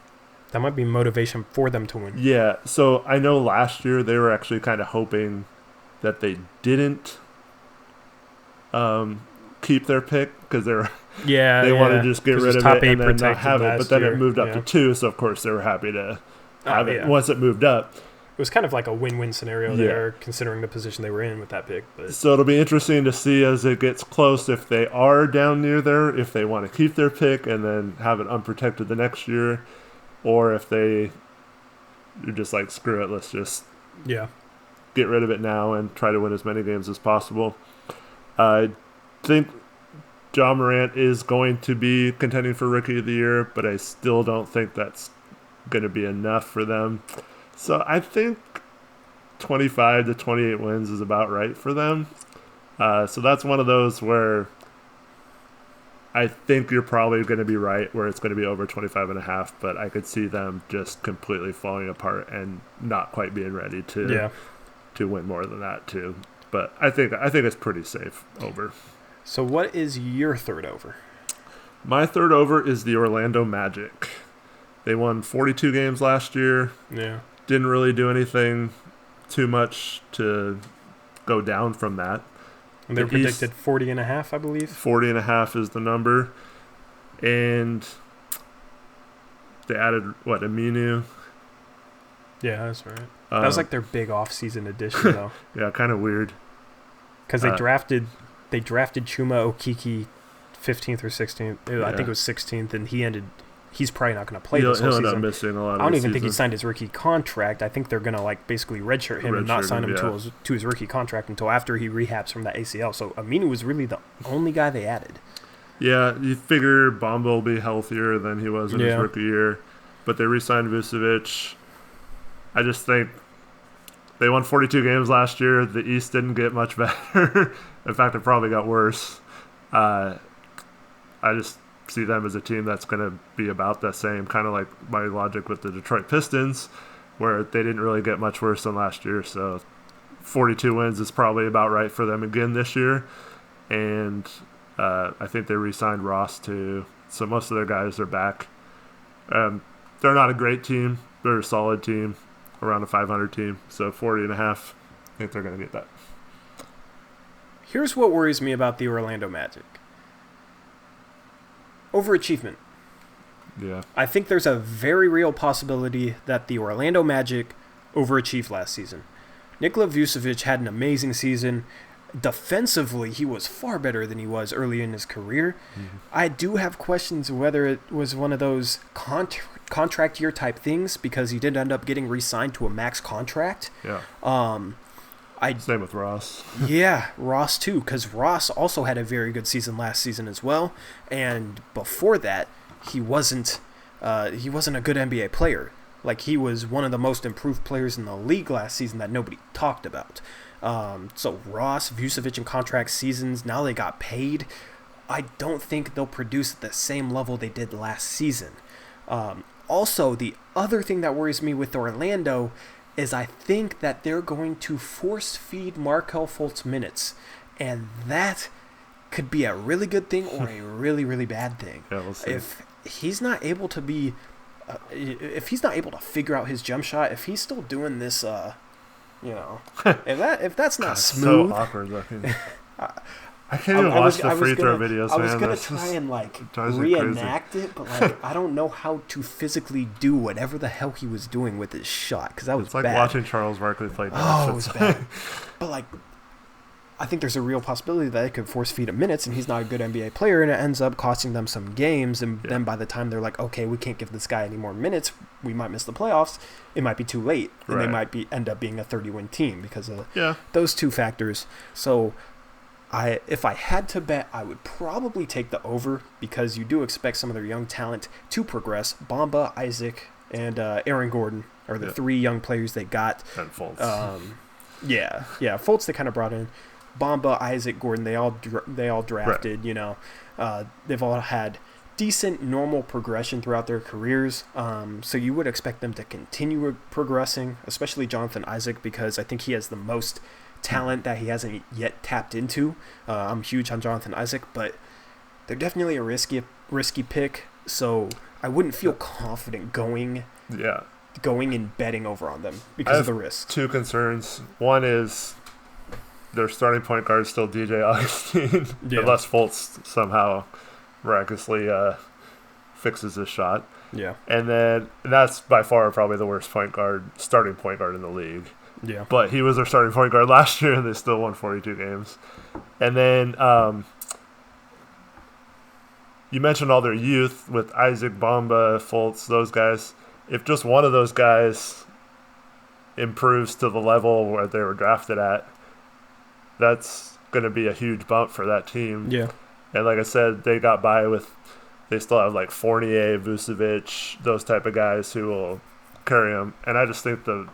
That might be motivation for them to win. Yeah, so I know last year they were actually kind of hoping that they didn't keep their pick because they wanted to just get rid of it and then not have it. But then it moved up to 2, so of course they were happy to have it once it moved up. It was kind of like a win-win scenario there, considering the position they were in with that pick. But. So it'll be interesting to see as it gets close if they are down near there, if they want to keep their pick and then have it unprotected the next year, or if you're just like, screw it, let's just get rid of it now and try to win as many games as possible. I think Ja Morant is going to be contending for Rookie of the Year, but I still don't think that's going to be enough for them. So I think 25 to 28 wins is about right for them. So that's one of those where I think you're probably going to be right, where it's going to be over 25.5, but I could see them just completely falling apart and not quite being ready to win more than that too. But I think it's pretty safe over. So what is your third over? My third over is the Orlando Magic. They won 42 games last year. Yeah. Didn't really do anything too much to go down from that. And they predicted 40.5, I believe. 40.5 is the number. And they added, Aminu? Yeah, that's right. That was like their big off-season addition, though. Yeah, kind of weird. Because they drafted Chuma Okeke 15th or 16th. I think it was 16th, and he's probably not going to play this whole season. He'll end up missing a lot of I don't even think he signed his rookie contract. I think they're going to basically redshirt him and not sign him to his rookie contract until after he rehabs from that ACL. So Aminu was really the only guy they added. Yeah, you figure Bamba will be healthier than he was in his rookie year. But they re-signed Vucevic. I just think they won 42 games last year. The East didn't get much better. In fact, it probably got worse. I just see them as a team that's going to be about the same, kind of like my logic with the Detroit Pistons, where they didn't really get much worse than last year. So 42 wins is probably about right for them again this year. And I think they re-signed Ross too. So most of their guys are back. They're not a great team. They're a solid team, around a 500 team. So 40.5, I think they're going to get that. Here's what worries me about the Orlando Magic. Overachievement. Yeah. I think there's a very real possibility that the Orlando Magic overachieved last season. Nikola Vucevic had an amazing season. Defensively, he was far better than he was early in his career. Mm-hmm. I do have questions whether it was one of those contract year type things, because he did end up getting re-signed to a max contract. Yeah. Same with Ross. Yeah, Ross too, because Ross also had a very good season last season as well, and before that, he wasn't a good NBA player. He was one of the most improved players in the league last season that nobody talked about. So Ross, Vucevic in contract seasons, now they got paid. I don't think they'll produce at the same level they did last season. Also, the other thing that worries me with Orlando is I think that they're going to force feed Markelle Fultz minutes, and that could be a really good thing or a really, really bad thing. Yeah, we'll see. If he's not able to be, if he's not able to figure out his jump shot, if he's still doing this, if that's not smooth, so awkward looking. I can't even watch the free throw videos. I was gonna try and reenact it, but I don't know how to physically do whatever the hell he was doing with his shot, because that was bad. It's like watching Charles Barkley play. Oh, it was bad. But I think there's a real possibility that it could force feed him minutes, and he's not a good NBA player, and it ends up costing them some games. And then by the time they're like, okay, we can't give this guy any more minutes, we might miss the playoffs. It might be too late, and they might end up being a 30-win team because of those two factors. So, if I had to bet, I would probably take the over, because you do expect some of their young talent to progress. Bamba, Isaac, and Aaron Gordon are the three young players they got. And Fultz. Fultz they kind of brought in. Bamba, Isaac, Gordon, they all drafted. Right. They've all had decent, normal progression throughout their careers. So you would expect them to continue progressing, especially Jonathan Isaac, because I think he has the most talent that he hasn't yet tapped into. I'm huge on Jonathan Isaac, but they're definitely a risky pick. So I wouldn't feel confident going and betting over on them because of the risk. Two concerns. One is their starting point guard is still DJ Augustine, unless Fultz somehow miraculously fixes his shot. Yeah. And then that's by far probably the worst starting point guard in the league. Yeah. But he was their starting point guard last year, and they still won 42 games. And then you mentioned all their youth with Isaac, Bamba, Fultz, those guys. If just one of those guys improves to the level where they were drafted at, that's going to be a huge bump for that team. Yeah. And like I said, they got by with – they still have like Fournier, Vucevic, those type of guys who will carry them. And I just think the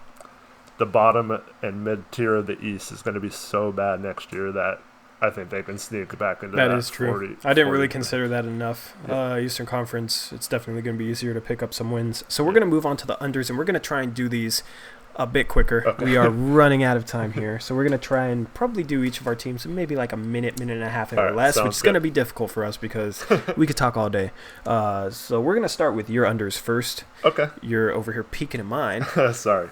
bottom and mid-tier of the East is going to be so bad next year that I think they can sneak back into that. That is true. 40, I didn't really consider that enough. Yeah. Eastern Conference, it's definitely going to be easier to pick up some wins. So we're going to move on to the unders, and we're going to try and do these a bit quicker. Okay. We are running out of time here. So we're going to try and probably do each of our teams in maybe like a minute and a half or less, which is going to be difficult for us because we could talk all day. So we're going to start with your unders first. Okay. You're over here peeking at mine. Sorry.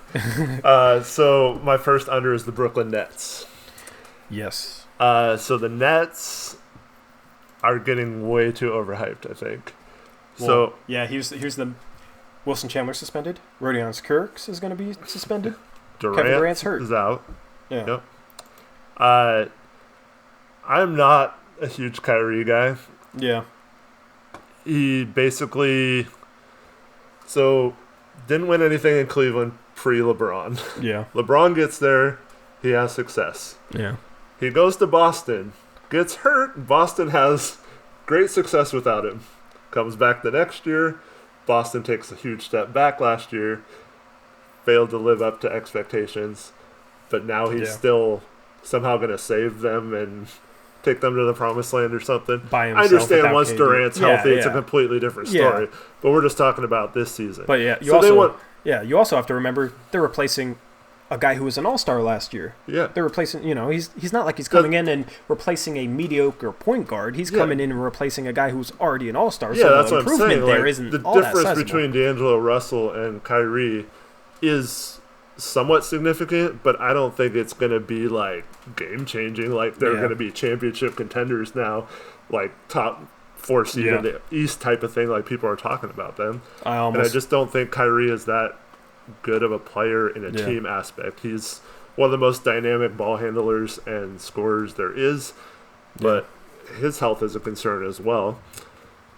So my first under is the Brooklyn Nets. Yes. So the Nets are getting way too overhyped, I think. Well, yeah, here's the Wilson Chandler suspended. Rodion Kirks is going to be suspended. Kevin Durant's hurt. Is out. Yeah. Yep. I'm not a huge Kyrie guy. Yeah. He basically didn't win anything in Cleveland pre-LeBron. Yeah. LeBron gets there, he has success. Yeah. He goes to Boston, gets hurt. Boston has great success without him. Comes back the next year. Boston takes a huge step back last year. Failed to live up to expectations. But now he's still somehow going to save them and take them to the promised land or something. By himself. I understand once Durant's healthy, it's a completely different story. Yeah. But we're just talking about this season. But yeah, you also have to remember they're replacing a guy who was an all-star last year. Yeah. They're replacing, he's not like he's coming in and replacing a mediocre point guard. He's coming in and replacing a guy who's already an all-star. Yeah, so that's the what I'm saying. there isn't the all that difference sizable. between D'Angelo Russell and Kyrie is somewhat significant, but I don't think it's going to be like game-changing. Like they're going to be championship contenders now, like top 4 seed in the East type of thing, like people are talking about them. And I just don't think Kyrie is that good of a player in a team aspect. He's one of the most dynamic ball handlers and scorers there is, but his health is a concern as well.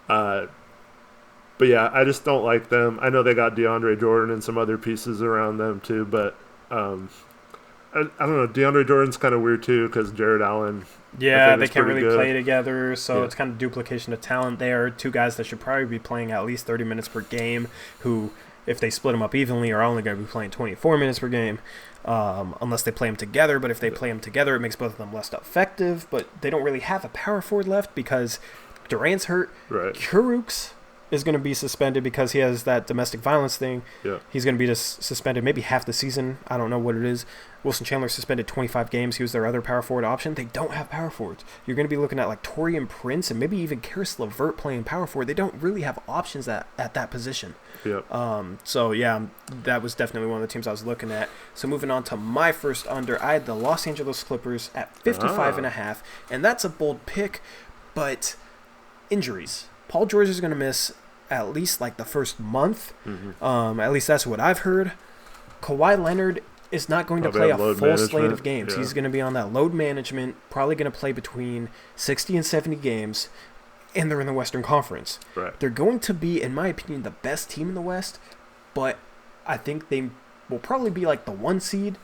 But yeah, I just don't like them. I know they got DeAndre Jordan and some other pieces around them too, but I don't know. DeAndre Jordan's kind of weird too because Jared Allen. Yeah, they can't really play together, so it's kind of duplication of talent there. Two guys that should probably be playing at least 30 minutes per game who, if they split them up evenly, are only going to be playing 24 minutes per game, unless they play them together. But if they play them together, it makes both of them less effective. But they don't really have a power forward left because Durant's hurt. Right. Kurucs is going to be suspended because he has that domestic violence thing. Yeah. He's going to be suspended maybe half the season. I don't know what it is. Wilson Chandler suspended 25 games. He was their other power forward option. They don't have power forwards. You're going to be looking at like Taurean Prince and maybe even Karis LeVert playing power forward. They don't really have options at that position. Yep. So yeah, that was definitely one of the teams I was looking at. So moving on to my first under, I had the Los Angeles Clippers at 55.5, and that's a bold pick, but injuries. Paul George is going to miss at least like the first month. Mm-hmm. At least that's what I've heard. Kawhi Leonard is not going to play a full slate of games. Yeah. He's going to be on that load management, probably going to play between 60 and 70 games, and they're in the Western Conference. Right. They're going to be, in my opinion, the best team in the West, but I think they will probably be like the 1 seed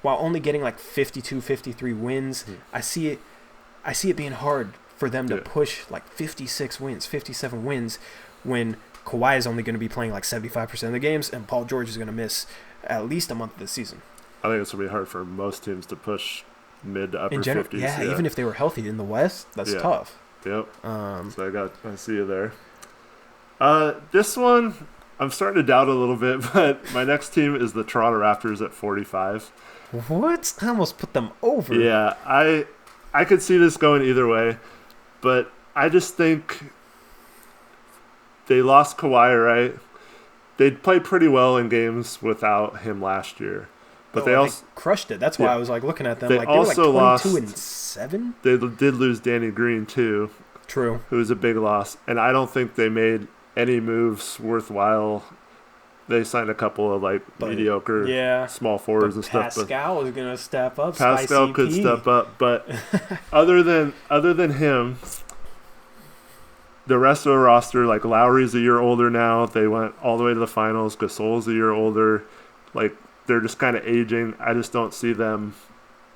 while only getting like 52, 53 wins. Mm-hmm. I see it being hard for them to push like 56 wins, 57 wins when Kawhi is only going to be playing like 75% of the games and Paul George is going to miss at least a month of the season. I think it's going to be hard for most teams to push mid to upper 50s. Yeah, even if they were healthy in the West, that's tough. Yep. So I see you there. This one, I'm starting to doubt a little bit, but my next team is the Toronto Raptors at 45. What? I almost put them over. Yeah, I could see this going either way, but I just think they lost Kawhi, right? They played pretty well in games without him last year. But they also crushed it. That's why I was like looking at them. They like they were like also 22-7. They did lose Danny Green too. True. Who was a big loss, and I don't think they made any moves worthwhile. They signed a couple of mediocre small forwards and stuff. Pascal is gonna step up. Pascal could step up, but other than him, the rest of the roster, like Lowry's a year older now. They went all the way to the finals. Gasol's a year older. Like they're just kind of aging. I just don't see them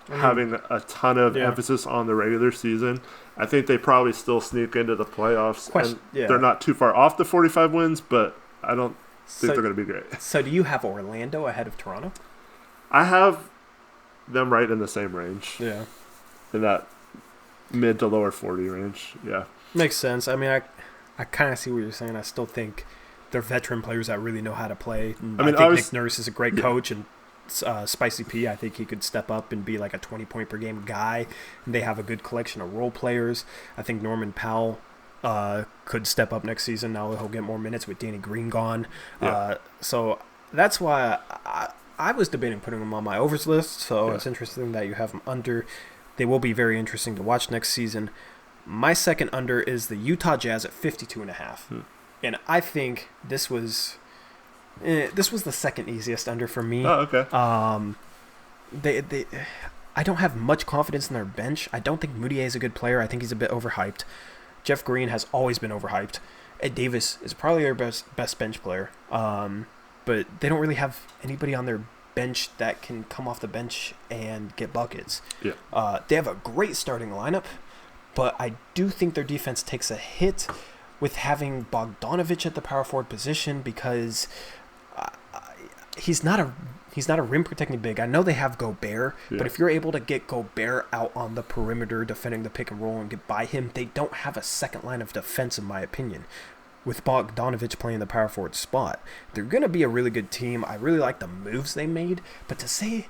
having a ton of emphasis on the regular season. I think they probably still sneak into the playoffs, they're not too far off the 45 wins, but I don't think they're going to be great. So do you have Orlando ahead of Toronto? I have them right in the same range. Yeah. In that mid to lower 40 range. Yeah. Makes sense. I mean, I kind of see what you're saying. I still think they're veteran players that really know how to play. I think Nick Nurse is a great coach, and Spicy P, I think he could step up and be like a 20-point per game guy. And they have a good collection of role players. I think Norman Powell could step up next season. Now he'll get more minutes with Danny Green gone. Yeah. So that's why I was debating putting them on my overs list. So it's interesting that you have them under. They will be very interesting to watch next season. My second under is the Utah Jazz at 52.5. And I think this was the second easiest under for me. Oh, okay. I don't have much confidence in their bench. I don't think Moutier is a good player. I think he's a bit overhyped. Jeff Green has always been overhyped. Ed Davis is probably their best bench player. But they don't really have anybody on their bench that can come off the bench and get buckets. Yeah. They have a great starting lineup, but I do think their defense takes a hit with having Bogdanović at the power forward position because he's not a rim protecting big. I know they have Gobert, but if you're able to get Gobert out on the perimeter defending the pick and roll and get by him, they don't have a second line of defense in my opinion. With Bogdanović playing the power forward spot, they're going to be a really good team. I really like the moves they made, but to say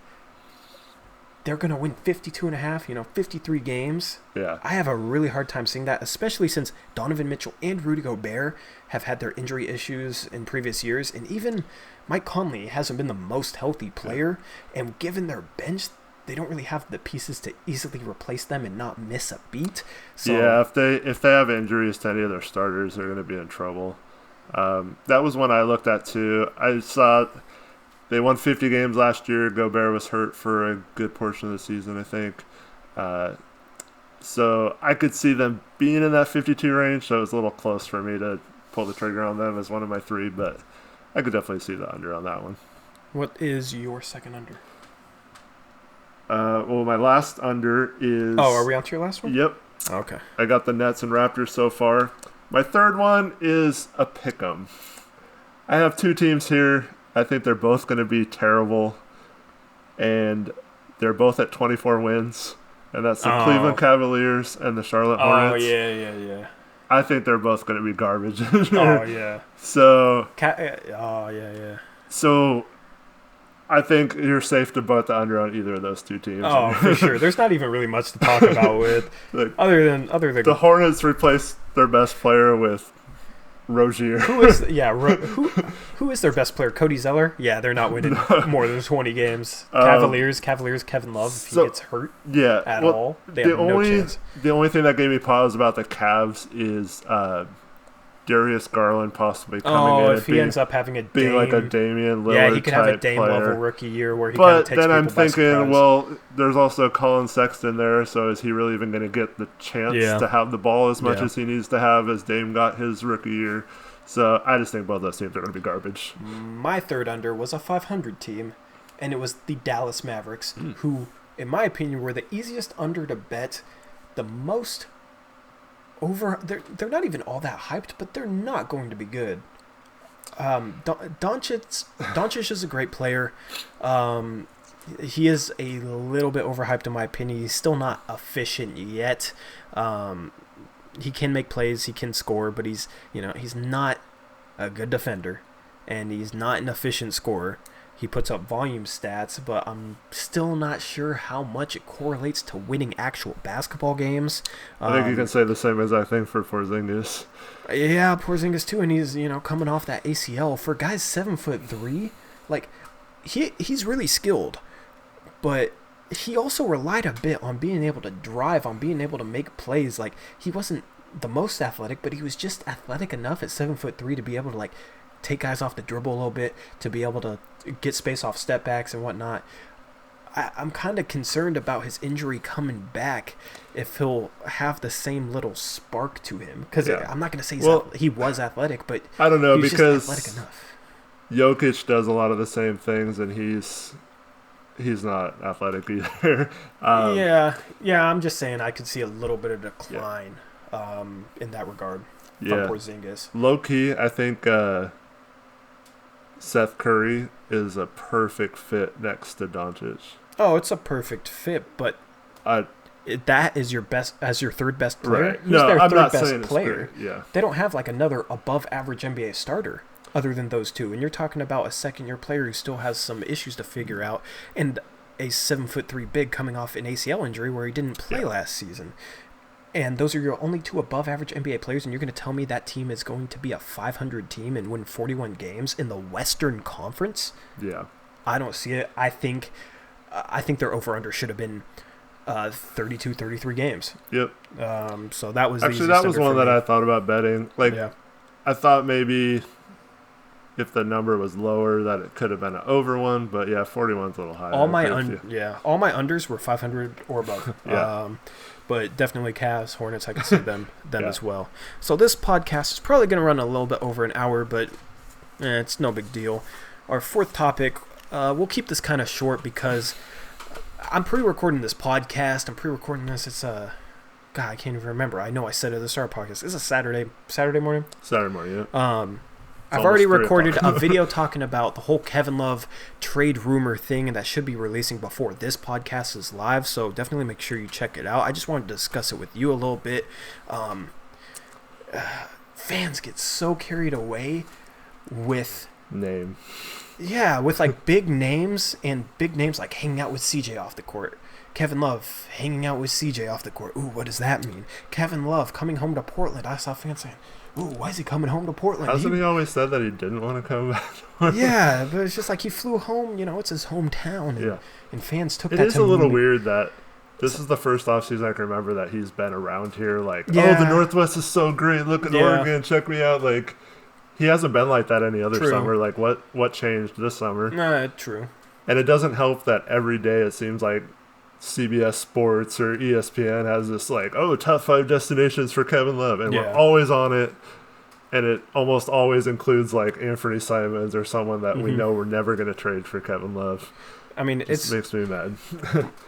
they're going to win 52.5, 53 games. Yeah. I have a really hard time seeing that, especially since Donovan Mitchell and Rudy Gobert have had their injury issues in previous years. And even Mike Conley hasn't been the most healthy player. And given their bench, they don't really have the pieces to easily replace them and not miss a beat. So, yeah, if they have injuries to any of their starters, they're going to be in trouble. That was one I looked at too. I saw they won 50 games last year. Gobert was hurt for a good portion of the season, I think. So I could see them being in that 52 range. So it was a little close for me to pull the trigger on them as one of my three, but I could definitely see the under on that one. What is your second under? Well, my last under is... Oh, are we on to your last one? Yep. Okay. I got the Nets and Raptors so far. My third one is a pick'em. I have two teams here. I think they're both going to be terrible, and they're both at 24 wins, and that's the Cleveland Cavaliers and the Charlotte Hornets. Oh, yeah. I think they're both going to be garbage. Oh, yeah. So... yeah. So... I think you're safe to bet the under on either of those two teams. Oh, for sure. There's not even really much to talk about with other than the Hornets replaced their best player with Rozier. Who is their best player? Cody Zeller? Yeah, they're not winning more than 20 games. Cavaliers, Kevin Love, if he gets hurt at all, they have no chance. The only thing that gave me pause about the Cavs is Darius Garland possibly coming in. If he ends up having being like a Damian Lillard he could have a Dame player. level rookie year where he kind of takes people by surprise. But then I'm thinking, well, there's also Colin Sexton there, so is he really even going to get the chance to have the ball as much as he needs to have as Dame got his rookie year? So I just think both those teams are going to be garbage. My third under was a 500 team, and it was the Dallas Mavericks, who, in my opinion, were the easiest under to bet, the most they're not even all that hyped, but they're not going to be good. Doncic is a great player. He is a little bit overhyped in my opinion. He's still not efficient yet. He can make plays, he can score, but he's not a good defender. and he's not an efficient scorer. He puts up volume stats, but I'm still not sure how much it correlates to winning actual basketball games. I think you can say the same as I think for Porzingis. Yeah, Porzingis too, and he's coming off that ACL. For guys 7'3", like he's really skilled, but he also relied a bit on being able to drive, on being able to make plays. Like, he wasn't the most athletic, but he was just athletic enough at 7'3" to be able to, like, take guys off the dribble a little bit, to be able to get space off step backs and whatnot. I'm kind of concerned about his injury coming back, if he'll have the same little spark to him. Because I'm not going to say he was athletic, but I don't know, he was because just athletic enough. Jokic does a lot of the same things, and he's not athletic either. Yeah, I'm just saying I could see a little bit of decline in that regard from Porzingis. Low-key, I think Seth Curry is a perfect fit next to Doncic. Oh, it's a perfect fit, but that is your best as your third best player. Right. Who's their I'm third not best saying player? Yeah. They don't have like another above average NBA starter other than those two. And you're talking about a second year player who still has some issues to figure out, and a 7'3" big coming off an ACL injury where he didn't play last season. And those are your only two above average NBA players, and you're going to tell me that team is going to be a 500 team and win 41 games in the Western Conference? Yeah. I don't see it. I think their over-under should have been 32, 33 games. Yep. So that was actually that was one that I thought about betting. Like, I thought maybe if the number was lower that it could have been an over one, but 41's a little high. All my unders were 500 or above. But definitely Cavs, Hornets, I can see them as well. So this podcast is probably going to run a little bit over an hour, but it's no big deal. Our fourth topic, we'll keep this kind of short because I'm pre-recording this podcast. It's God, I can't even remember. I know I said it at the start of the podcast. It's a Saturday morning? Saturday morning, yeah. I've already recorded a video talking about the whole Kevin Love trade rumor thing, and that should be releasing before this podcast is live, so definitely make sure you check it out. I just wanted to discuss it with you a little bit. Fans get so carried away with name. Yeah, with like big names, and big names like hanging out with CJ off the court. Kevin Love hanging out with CJ off the court. Ooh, what does that mean? Kevin Love coming home to Portland. I saw fans saying, ooh, why is he coming home to Portland? Hasn't he always said that he didn't want to come back? Yeah, but it's just like he flew home. It's his hometown. And fans took that. It is a little weird that this is the first offseason I can remember that he's been around here. Like, oh, the Northwest is so great. Look at Oregon. Check me out. Like, he hasn't been like that any other summer. Like, what changed this summer? Nah, true. And it doesn't help that every day it seems like CBS Sports or ESPN has this like, top 5 destinations for Kevin Love, and we're always on it, and it almost always includes like Anthony Simons or someone that we know we're never going to trade for Kevin Love. I mean, it makes me mad.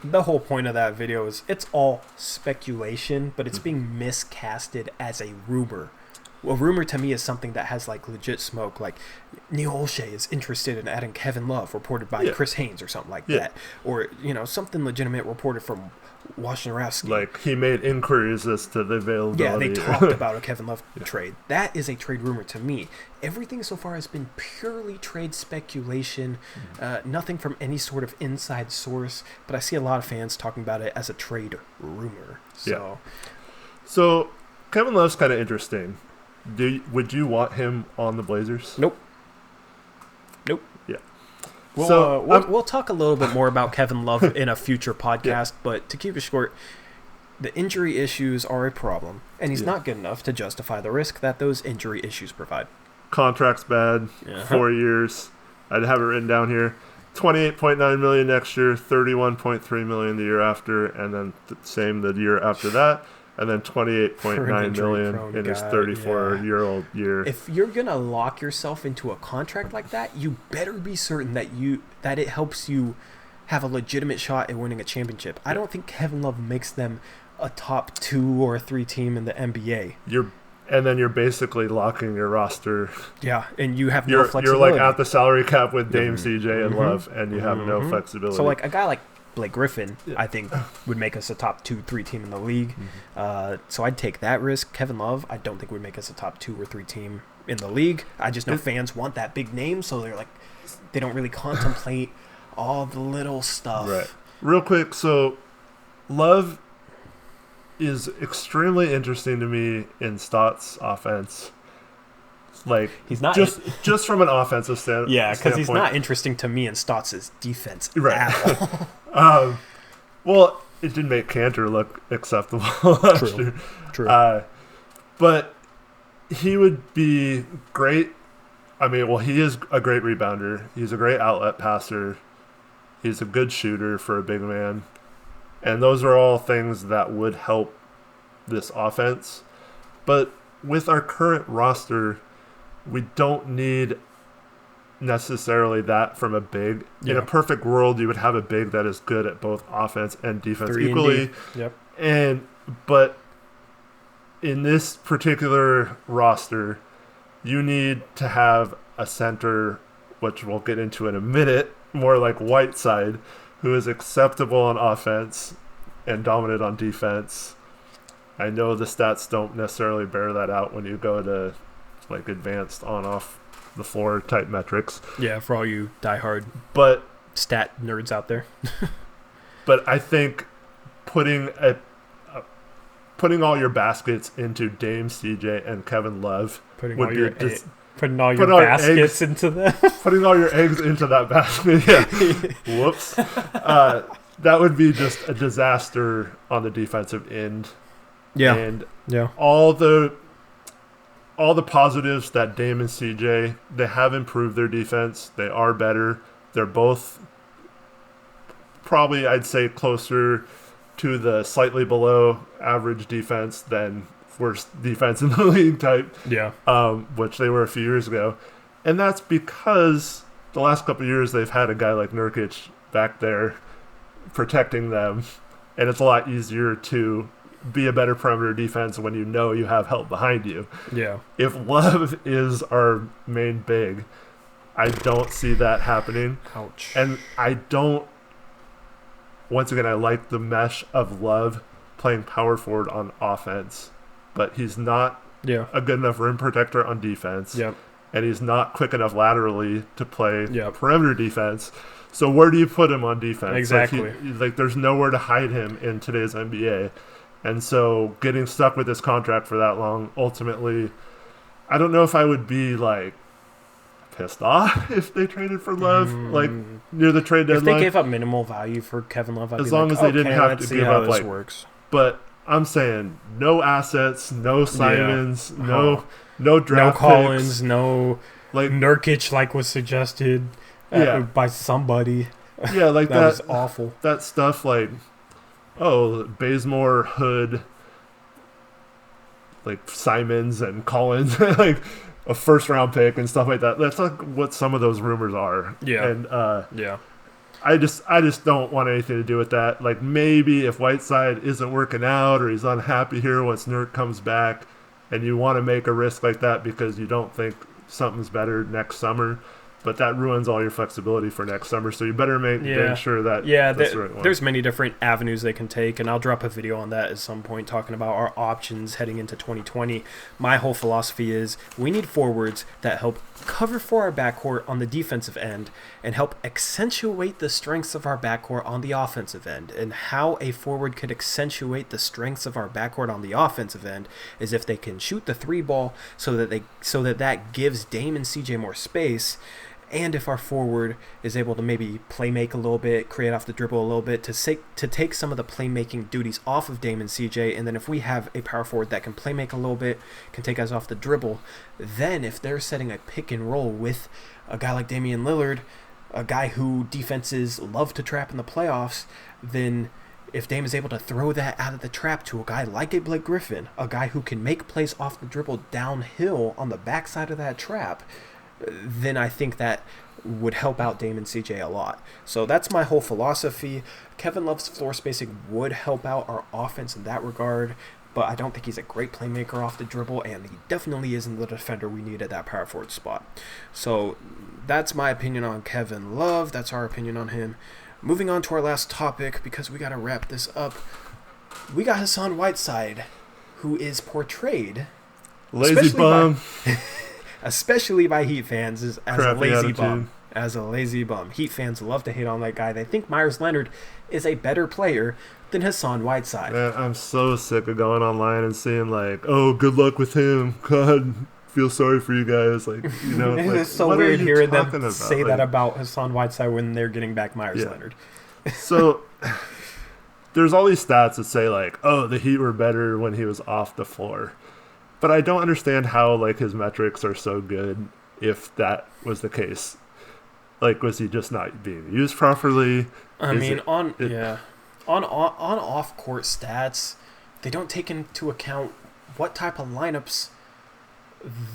The whole point of that video is it's all speculation, but it's being miscasted as a rumor. A rumor to me is something that has like legit smoke, like Neil Olshey is interested in adding Kevin Love, reported by Chris Haynes or something like that, or something legitimate reported from Wojnarowski. Like he made inquiries as to the availability. Yeah, they talked about a Kevin Love trade. That is a trade rumor to me. Everything so far has been purely trade speculation, nothing from any sort of inside source. But I see a lot of fans talking about it as a trade rumor. So Kevin Love's kind of interesting. Would you want him on the Blazers? Nope. Yeah. We'll talk a little bit more about Kevin Love in a future podcast, but to keep it short, the injury issues are a problem, and he's not good enough to justify the risk that those injury issues provide. Contract's bad. 4 years. I'd have it written down here. $28.9 million next year, $31.3 million the year after, and then same the year after that. And then $28.9 million in his 34-year-old year. If you're gonna lock yourself into a contract like that, you better be certain that it helps you have a legitimate shot at winning a championship. I don't think Kevin Love makes them a top 2 or 3 team in the NBA. And then you're basically locking your roster. Yeah, and you have no flexibility. You're like at the salary cap with Dame, CJ, and Love, and you have no flexibility. So like a guy like Blake Griffin, I think, would make us a top 2-3 team in the league. So I'd take that risk. Kevin Love, I don't think would make us a top 2 or 3 team in the league. I just know fans want that big name, so they're like, they don't really contemplate all the little stuff. Right. Real quick, so Love is extremely interesting to me in Stott's offense. Like, he's not just from an offensive standpoint. Yeah, because he's not interesting to me in Stotts' defense at all. Well, it did make Cantor look acceptable last year. True. But he would be great. I mean, well, he is a great rebounder. He's a great outlet passer. He's a good shooter for a big man. And those are all things that would help this offense. But with our current roster, we don't need necessarily that from a big. Yeah. In a perfect world, you would have a big that is good at both offense and defense equally. Yep. But in this particular roster, you need to have a center, which we'll get into in a minute, more like Whiteside, who is acceptable on offense and dominant on defense. I know the stats don't necessarily bear that out when you go to like advanced on-off the floor type metrics. Yeah, for all you diehard stat nerds out there. But I think putting all your baskets into Dame, CJ, and Kevin Love putting all your baskets into them. Putting all your eggs into that basket. Yeah. Whoops. That would be just a disaster on the defensive end. Yeah. And all the positives that Dame and CJ, they have improved their defense. They are better. They're both probably, I'd say, closer to the slightly below average defense than worst defense in the league type. Yeah. Which they were a few years ago. And that's because the last couple of years they've had a guy like Nurkic back there protecting them. And it's a lot easier to be a better perimeter defense when you know you have help behind you. Yeah. If Love is our main big, I don't see that happening. Ouch. And once again, I like the mesh of Love playing power forward on offense, but he's not a good enough rim protector on defense. Yep. And he's not quick enough laterally to play perimeter defense. So where do you put him on defense? Exactly. Like there's nowhere to hide him in today's NBA. And so getting stuck with this contract for that long, ultimately, I don't know if I would be like pissed off if they traded for Love, like near the trade deadline. If they gave up minimal value for Kevin Love, I'd as be long like, as they didn't have to give up works. But I'm saying no assets, no Simons, no draft no Collins, picks, no like Nurkic, like was suggested by somebody. Yeah, like that was awful. That stuff like, Bazemore, Hood, like Simons and Collins, like a first round pick and stuff like that. That's like what some of those rumors are. Yeah. And I just don't want anything to do with that. Like maybe if Whiteside isn't working out or he's unhappy here once Nurk comes back and you want to make a risk like that because you don't think something's better next summer, but that ruins all your flexibility for next summer. So you better make sure that that's the right one. There's many different avenues they can take, and I'll drop a video on that at some point talking about our options heading into 2020. My whole philosophy is we need forwards that help cover for our backcourt on the defensive end and help accentuate the strengths of our backcourt on the offensive end. And how a forward could accentuate the strengths of our backcourt on the offensive end is if they can shoot the three ball so that gives Dame and CJ more space. And if our forward is able to maybe play make a little bit, create off the dribble a little bit, to take some of the playmaking duties off of Dame and CJ, and then if we have a power forward that can play make a little bit, can take us off the dribble, then if they're setting a pick and roll with a guy like Damian Lillard, a guy who defenses love to trap in the playoffs, then if Dame is able to throw that out of the trap to a guy like a Blake Griffin, a guy who can make plays off the dribble downhill on the backside of that trap, then I think that would help out Dame and CJ a lot. So that's my whole philosophy. Kevin Love's floor spacing would help out our offense in that regard, but I don't think he's a great playmaker off the dribble, and he definitely isn't the defender we need at that power forward spot. So that's my opinion on Kevin Love. That's our opinion on him. Moving on to our last topic, because we got to wrap this up. We got Hassan Whiteside, who is portrayed... Lazy bum. especially by Heat fans, is as a lazy attitude. bum. As a lazy bum. Heat fans love to hate on that guy. They think Myers Leonard is a better player than Hassan Whiteside. Man, I'm so sick of going online and seeing like, oh, good luck with him. God, feel sorry for you guys. Like, you know, like, it's so weird hearing them say that about Hassan Whiteside when they're getting back Myers Leonard. So there's all these stats that say like, oh, the Heat were better when he was off the floor. But I don't understand how like his metrics are so good if that was the case. Like, was he just not being used properly? On off-court stats, they don't take into account what type of lineups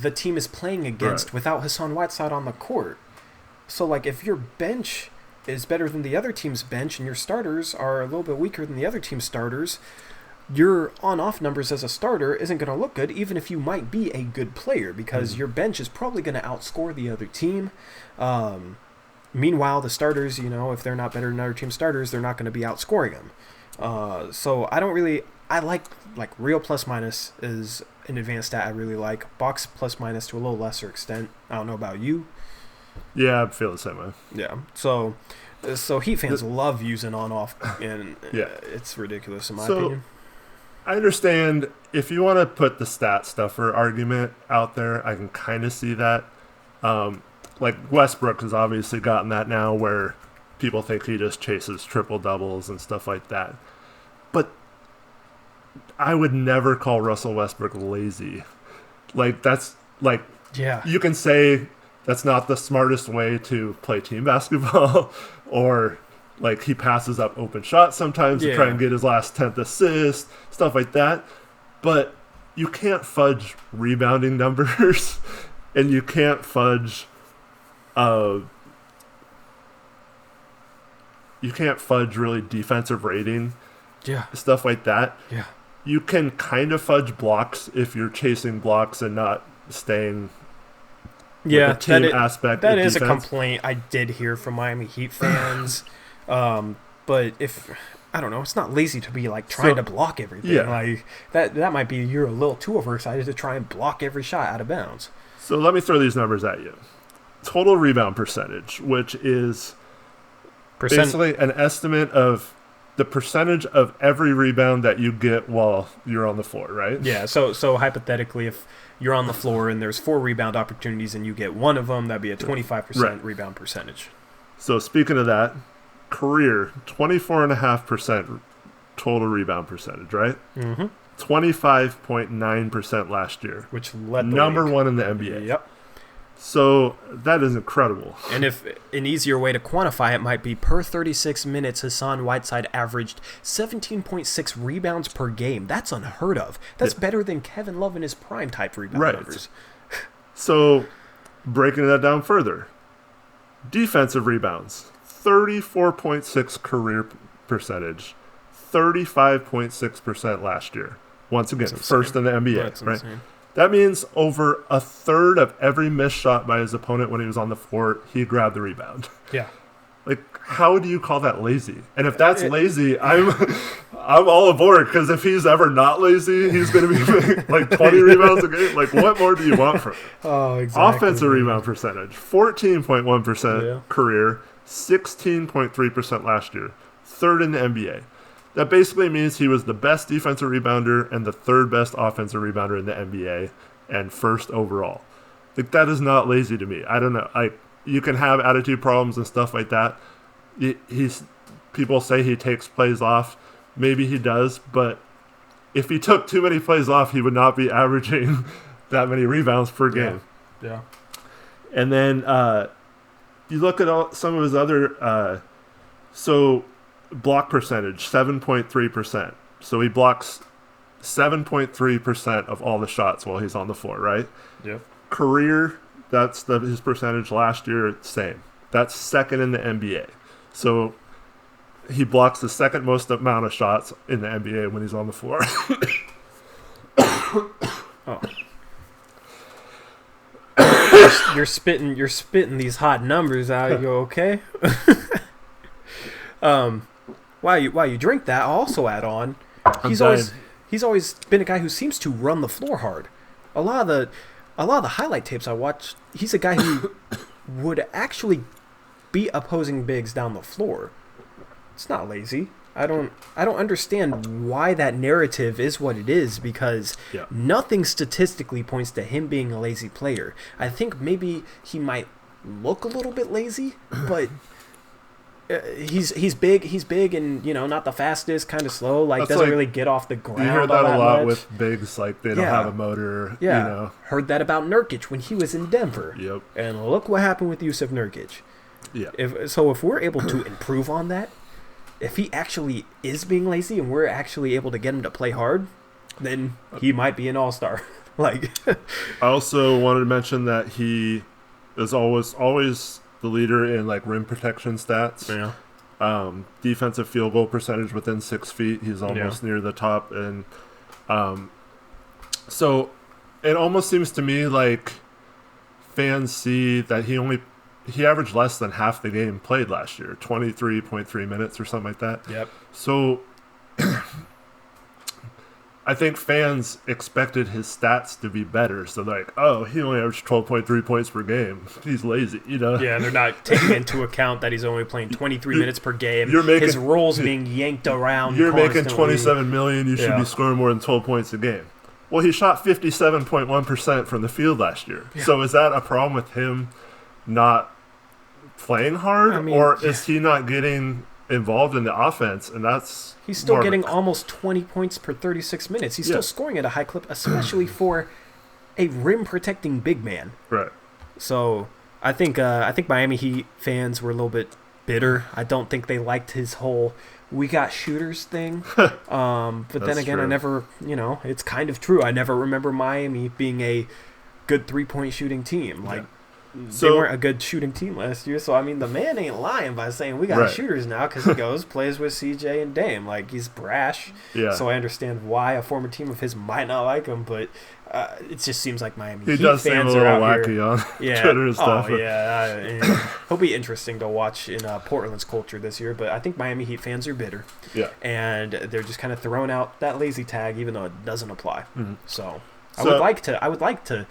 the team is playing against without Hassan Whiteside on the court. So, like, if your bench is better than the other team's bench and your starters are a little bit weaker than the other team's starters, your on-off numbers as a starter isn't going to look good, even if you might be a good player, because your bench is probably going to outscore the other team. Meanwhile, the starters, you know, if they're not better than other team starters, they're not going to be outscoring them. So I like real plus minus is an advanced stat I really like. Box plus minus to a little lesser extent. I don't know about you. Yeah, I feel the same way. Yeah. So Heat fans love using on-off, and it's ridiculous in my opinion. I understand if you want to put the stat stuffer argument out there, I can kind of see that. Like Westbrook has obviously gotten that now where people think he just chases triple doubles and stuff like that. But I would never call Russell Westbrook lazy. Like that's like you can say that's not the smartest way to play team basketball or like he passes up open shots sometimes to try and get his last 10th assist, stuff like that. But you can't fudge rebounding numbers and you can't fudge really defensive rating. Yeah. Stuff like that. Yeah. You can kind of fudge blocks if you're chasing blocks and not staying with the team aspect. That is a complaint I did hear from Miami Heat fans. But if I don't know, it's not lazy to be like trying to block everything. Yeah. Like that might be you're a little too overexcited to try and block every shot out of bounds. So let me throw these numbers at you. Total rebound percentage, which is basically an estimate of the percentage of every rebound that you get while you're on the floor, right? Yeah, so hypothetically, if you're on the floor and there's 4 rebound opportunities and you get one of them, that'd be a 25% rebound percentage. So speaking of that, career, 24.5% total rebound percentage, right? Mm-hmm. 25.9% last year. Which led the number league. 1 in the NBA. Yep. So that is incredible. And if an easier way to quantify it might be per 36 minutes, Hassan Whiteside averaged 17.6 rebounds per game. That's unheard of. That's better than Kevin Love in his prime type rebound numbers. So breaking that down further, defensive rebounds, 34.6 career percentage, 35.6% last year. Once again, first in the NBA, right? Insane. That means over a third of every missed shot by his opponent when he was on the floor, he grabbed the rebound. Yeah. Like, how do you call that lazy? And if that's lazy, I'm all aboard, because if he's ever not lazy, he's going to be like 20 rebounds a game. Like, what more do you want from him? Oh, exactly. Offensive rebound percentage, 14.1% career, 16.3% last year, third in the NBA. That basically means he was the best defensive rebounder and the third best offensive rebounder in the NBA and first overall. Like, that is not lazy to me. I don't know. You can have attitude problems and stuff like that. People say he takes plays off. Maybe he does, but if he took too many plays off, he would not be averaging that many rebounds per game. Yeah. And then you look at some of his other block percentage, 7.3%. So he blocks 7.3% of all the shots while he's on the floor, right? Yep. Career, that's his percentage last year, same. That's second in the NBA. So he blocks the second most amount of shots in the NBA when he's on the floor. You're spitting these hot numbers out. You okay? While you drink that, I'll also add on. He's always been a guy who seems to run the floor hard. A lot of a lot of the highlight tapes I watched, he's a guy who would actually beat opposing bigs down the floor. It's not lazy. I don't understand why that narrative is what it is, because nothing statistically points to him being a lazy player. I think maybe he might look a little bit lazy, but he's big and, you know, not the fastest, kind of slow, like doesn't really get off the ground. You hear that a lot much with bigs, like they don't have a motor. Yeah, you know. Heard that about Nurkic when he was in Denver. Yep. And look what happened with Yusuf Nurkic. Yeah. If we're able to improve on that, if he actually is being lazy and we're actually able to get him to play hard, then he might be an all-star. Like, I also wanted to mention that he is always the leader in like rim protection stats. Yeah. Defensive field goal percentage within 6 feet. He's almost near the top, and so it almost seems to me like fans see that he averaged less than half the game played last year, 23.3 minutes or something like that. Yep. So I think fans expected his stats to be better. So they're like, oh, he only averaged 12.3 points per game. He's lazy, you know? Yeah, they're not taking into account that he's only playing 23 minutes per game. His role's being yanked around You're constantly. making $27 million. You should be scoring more than 12 points a game. Well, he shot 57.1% from the field last year. Yeah. So is that a problem with him not playing hard? Or is he not getting involved in the offense? And he's still getting almost 20 points per 36 minutes. He's still scoring at a high clip, especially for a rim protecting big man. Right. So I think Miami Heat fans were a little bit bitter. I don't think they liked his whole "we got shooters" thing. But then again, true. I never, it's kind of true. I never remember Miami being a good 3-point shooting team. Like, they weren't a good shooting team last year. So, I mean, the man ain't lying by saying we got shooters now, because he plays with CJ and Dame. Like, he's brash. Yeah. So I understand why a former team of his might not like him, but it just seems like Miami Heat does seem a fans little are out wacky here. on Twitter and stuff. Oh, yeah. He'll be interesting to watch in Portland's culture this year, but I think Miami Heat fans are bitter. Yeah. And they're just kind of throwing out that lazy tag, even though it doesn't apply. Mm-hmm. So I would like to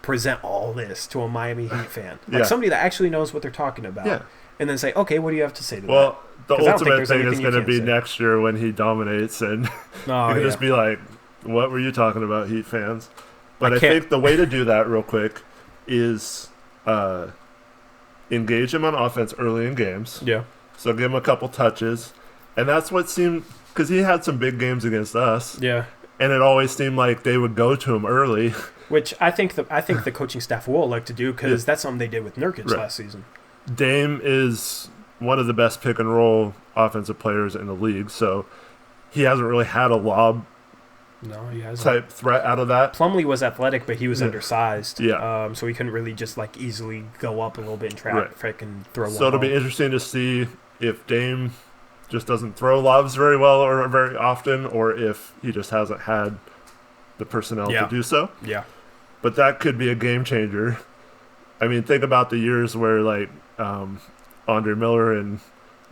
present all this to a Miami Heat fan, like somebody that actually knows what they're talking about, and then say, okay, what do you have to say to that? Well, the ultimate thing is going to be next year when he dominates, and you can just be like, what were you talking about, Heat fans? But I think the way to do that real quick is engage him on offense early in games. Yeah. So give him a couple touches, and that's what seemed, because he had some big games against us. Yeah. And it always seemed like they would go to him early. Which I think the coaching staff will like to do, because that's something they did with Nurkic last season. Dame is one of the best pick and roll offensive players in the league, so he hasn't really had a lob type threat out of that. Plumlee was athletic, but he was undersized. Yeah. So he couldn't really just like easily go up a little bit in traffic and throw one. So it'll be interesting to see if Dame just doesn't throw lobs very well or very often, or if he just hasn't had the personnel to do so. Yeah. But that could be a game changer. I mean, think about the years where like Andre Miller and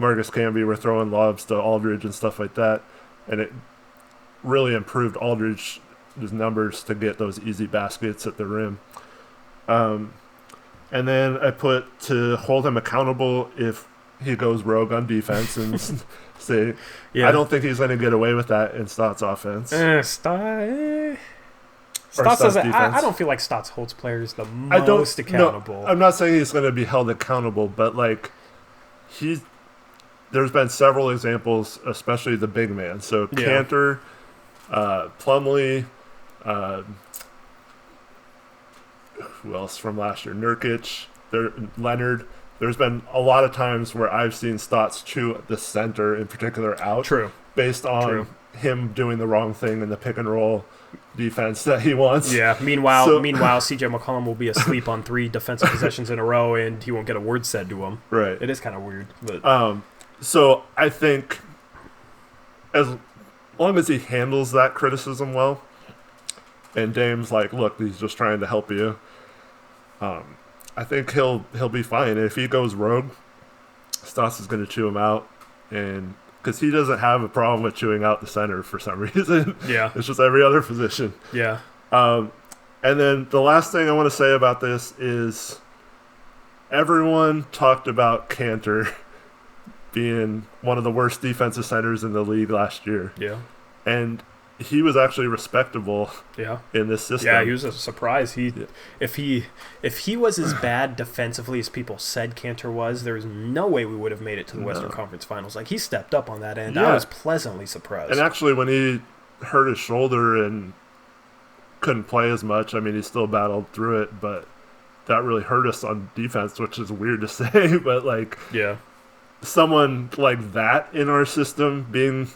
Marcus Camby were throwing lobs to Aldridge and stuff like that, and it really improved Aldridge's numbers to get those easy baskets at the rim. And then I put to hold him accountable if he goes rogue on defense and say, I don't think he's going to get away with that in Stott's offense. Stotts doesn't. I don't feel like Stotts holds players the most accountable. No, I'm not saying he's going to be held accountable, but like there's been several examples, especially the big man. So Cantor, Plumlee, who else from last year? Nurkic, Leonard. There's been a lot of times where I've seen Stotts chew the center in particular out. True. Based on him doing the wrong thing in the pick and roll defense that he wants. Yeah. Meanwhile, CJ McCollum will be asleep on 3 defensive possessions in a row, and he won't get a word said to him. Right. It is kind of weird. But so I think as long as he handles that criticism well, and Dame's like, look, he's just trying to help you, I think he'll be fine. And if he goes rogue, Stotts is going to chew him out, and because he doesn't have a problem with chewing out the center for some reason. Yeah. It's just every other position. Yeah. And then the last thing I want to say about this is everyone talked about Cantor being one of the worst defensive centers in the league last year. Yeah. And he was actually respectable in this system. Yeah, he was a surprise. If he was as bad defensively as people said Cantor was, there was no way we would have made it to the Western Conference Finals. Like, he stepped up on that end. I was pleasantly surprised. And actually, when he hurt his shoulder and couldn't play as much, I mean, he still battled through it, but that really hurt us on defense, which is weird to say, but like, someone like that in our system being,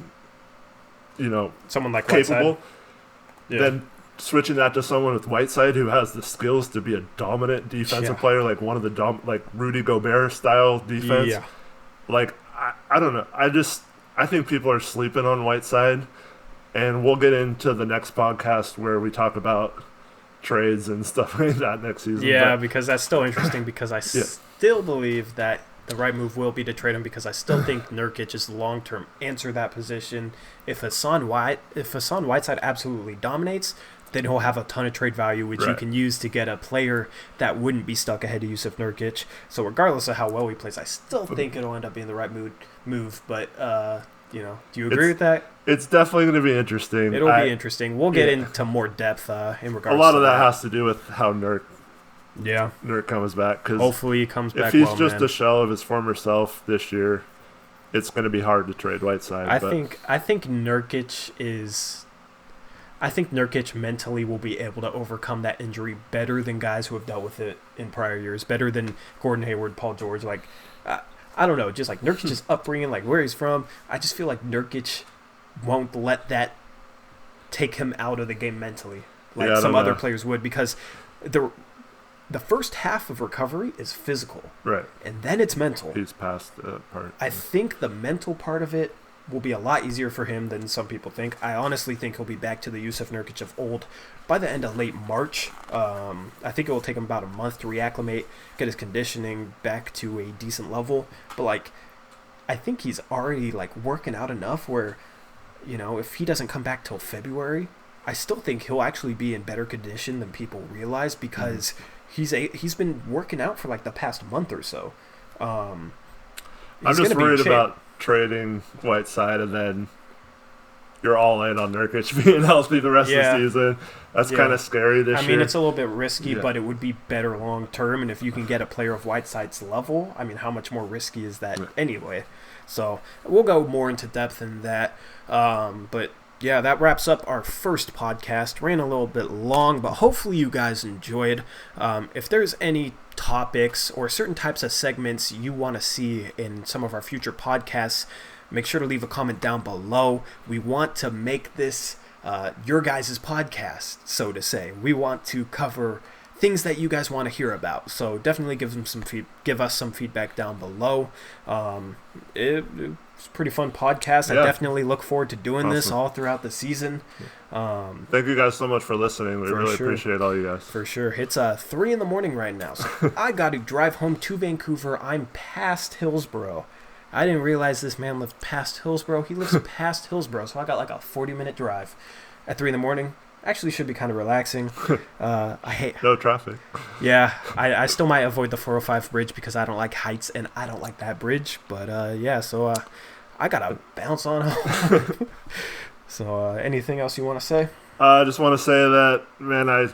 someone like capable, Whiteside. Then switching that to someone with Whiteside who has the skills to be a dominant defensive player, like one of the like Rudy Gobert style defense. Yeah. Like, I don't know. I think people are sleeping on Whiteside, and we'll get into the next podcast where we talk about trades and stuff like that next season. Yeah, because that's still interesting because I still believe that the right move will be to trade him because I still think Nurkic is the long-term answer that position. If Hassan Whiteside absolutely dominates, then he'll have a ton of trade value, which you can use to get a player that wouldn't be stuck ahead of Yusuf Nurkic. So regardless of how well he plays, I still think it'll end up being the right move. But, do you agree with that? It's definitely going to be interesting. It'll be interesting. We'll get into more depth in regards to a lot of that has to do with how Nurk comes back. Cause hopefully he comes back. If he's just a shell of his former self this year, it's going to be hard to trade Whiteside. I think Nurkic mentally will be able to overcome that injury better than guys who have dealt with it in prior years. Better than Gordon Hayward, Paul George. Like, I don't know, just like Nurkic's upbringing, like where he's from. I just feel like Nurkic won't let that take him out of the game mentally, like some other players would, because the first half of recovery is physical, right, and then it's mental. He's past that part. I think the mental part of it will be a lot easier for him than some people think. I honestly think he'll be back to the Yusuf Nurkic of old by the end of late March. I think it will take him about a month to reacclimate, get his conditioning back to a decent level. But like, I think he's already like working out enough where, if he doesn't come back till February, I still think he'll actually be in better condition than people realize because he's been working out for like the past month or so. I'm just worried about trading Whiteside and then you're all in on Nurkic being healthy the rest of the season. That's kind of scary this year. I mean, it's a little bit risky, but it would be better long term. And if you can get a player of Whiteside's level, I mean, how much more risky is that anyway? So we'll go more into depth in that. But yeah, that wraps up our first podcast. Ran a little bit long, but hopefully you guys enjoyed. If there's any topics or certain types of segments you want to see in some of our future podcasts, make sure to leave a comment down below. We want to make this your guys' podcast, so to say. We want to cover things that you guys want to hear about. So definitely give us some feedback down below. It's a pretty fun podcast. I definitely look forward to doing this all throughout the season. Thank you guys so much for listening. We really appreciate all you guys. For sure. It's 3 a.m. right now, so I got to drive home to Vancouver. I'm past Hillsborough. I didn't realize this man lived past Hillsborough. He lives past Hillsborough, so I got like a 40-minute drive at 3 a.m. Actually, should be kind of relaxing. I hate no traffic. Yeah, I still might avoid the 405 bridge because I don't like heights and I don't like that bridge. But so I gotta bounce on home. So anything else you want to say? I just want to say that, man, I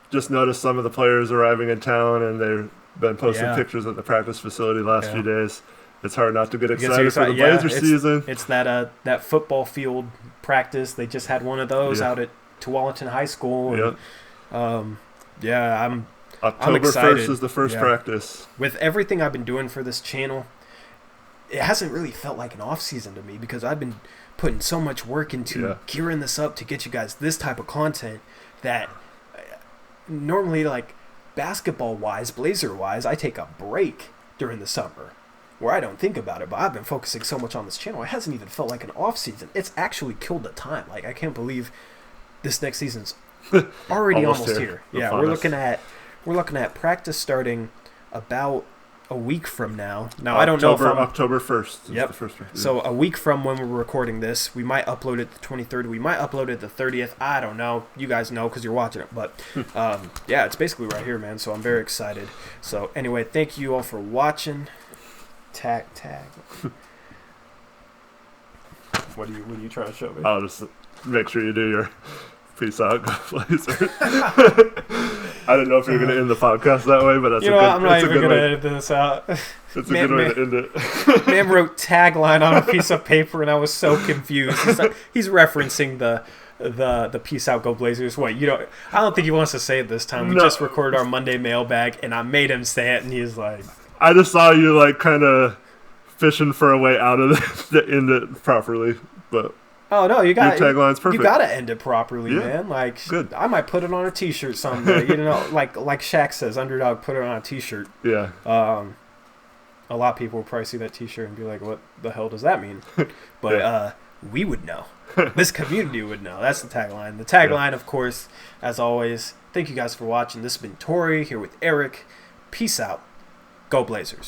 just noticed some of the players arriving in town and they've been posting pictures at the practice facility the last few days. It's hard not to get excited for the Blazer season. It's that football field practice. They just had one of those out at Tualatin High School. And, I'm October excited. 1st is the first practice. With everything I've been doing for this channel, it hasn't really felt like an off season to me because I've been putting so much work into gearing this up to get you guys this type of content that normally, like basketball-wise, Blazer-wise, I take a break during the summer where I don't think about it, but I've been focusing so much on this channel, it hasn't even felt like an off season. It's actually killed the time. Like, I can't believe this next season's already almost here. Yeah, we're looking at practice starting about a week from now. Now, I don't know if October 1st. Yep. The first one. So a week from when we're recording this, we might upload it the 23rd. We might upload it the 30th. I don't know. You guys know because you're watching it. But, yeah, it's basically right here, man. So I'm very excited. So, anyway, thank you all for watching. Tag. What are you trying to show me? I'll just make sure you do your peace out, go Blazers. I didn't know if you were going to end the podcast that way, but that's I'm not even going to edit this out. It's a good way to end it. Man wrote tagline on a piece of paper, and I was so confused. He's referencing the peace out, go Blazers. Wait, I don't think he wants to say it this time. We just recorded our Monday mailbag, and I made him say it, and he's like... I just saw you kind of fishing for a way out of it to end it properly, but... Oh no, your tagline's perfect. You gotta end it properly, man. Good. I might put it on a T-shirt someday. like Shaq says, underdog, put it on a T-shirt. Yeah. A lot of people will probably see that T-shirt and be like, "What the hell does that mean?" But we would know. This community would know. That's the tagline. The tagline, of course, as always. Thank you guys for watching. This has been Tori here with Eric. Peace out. Go Blazers.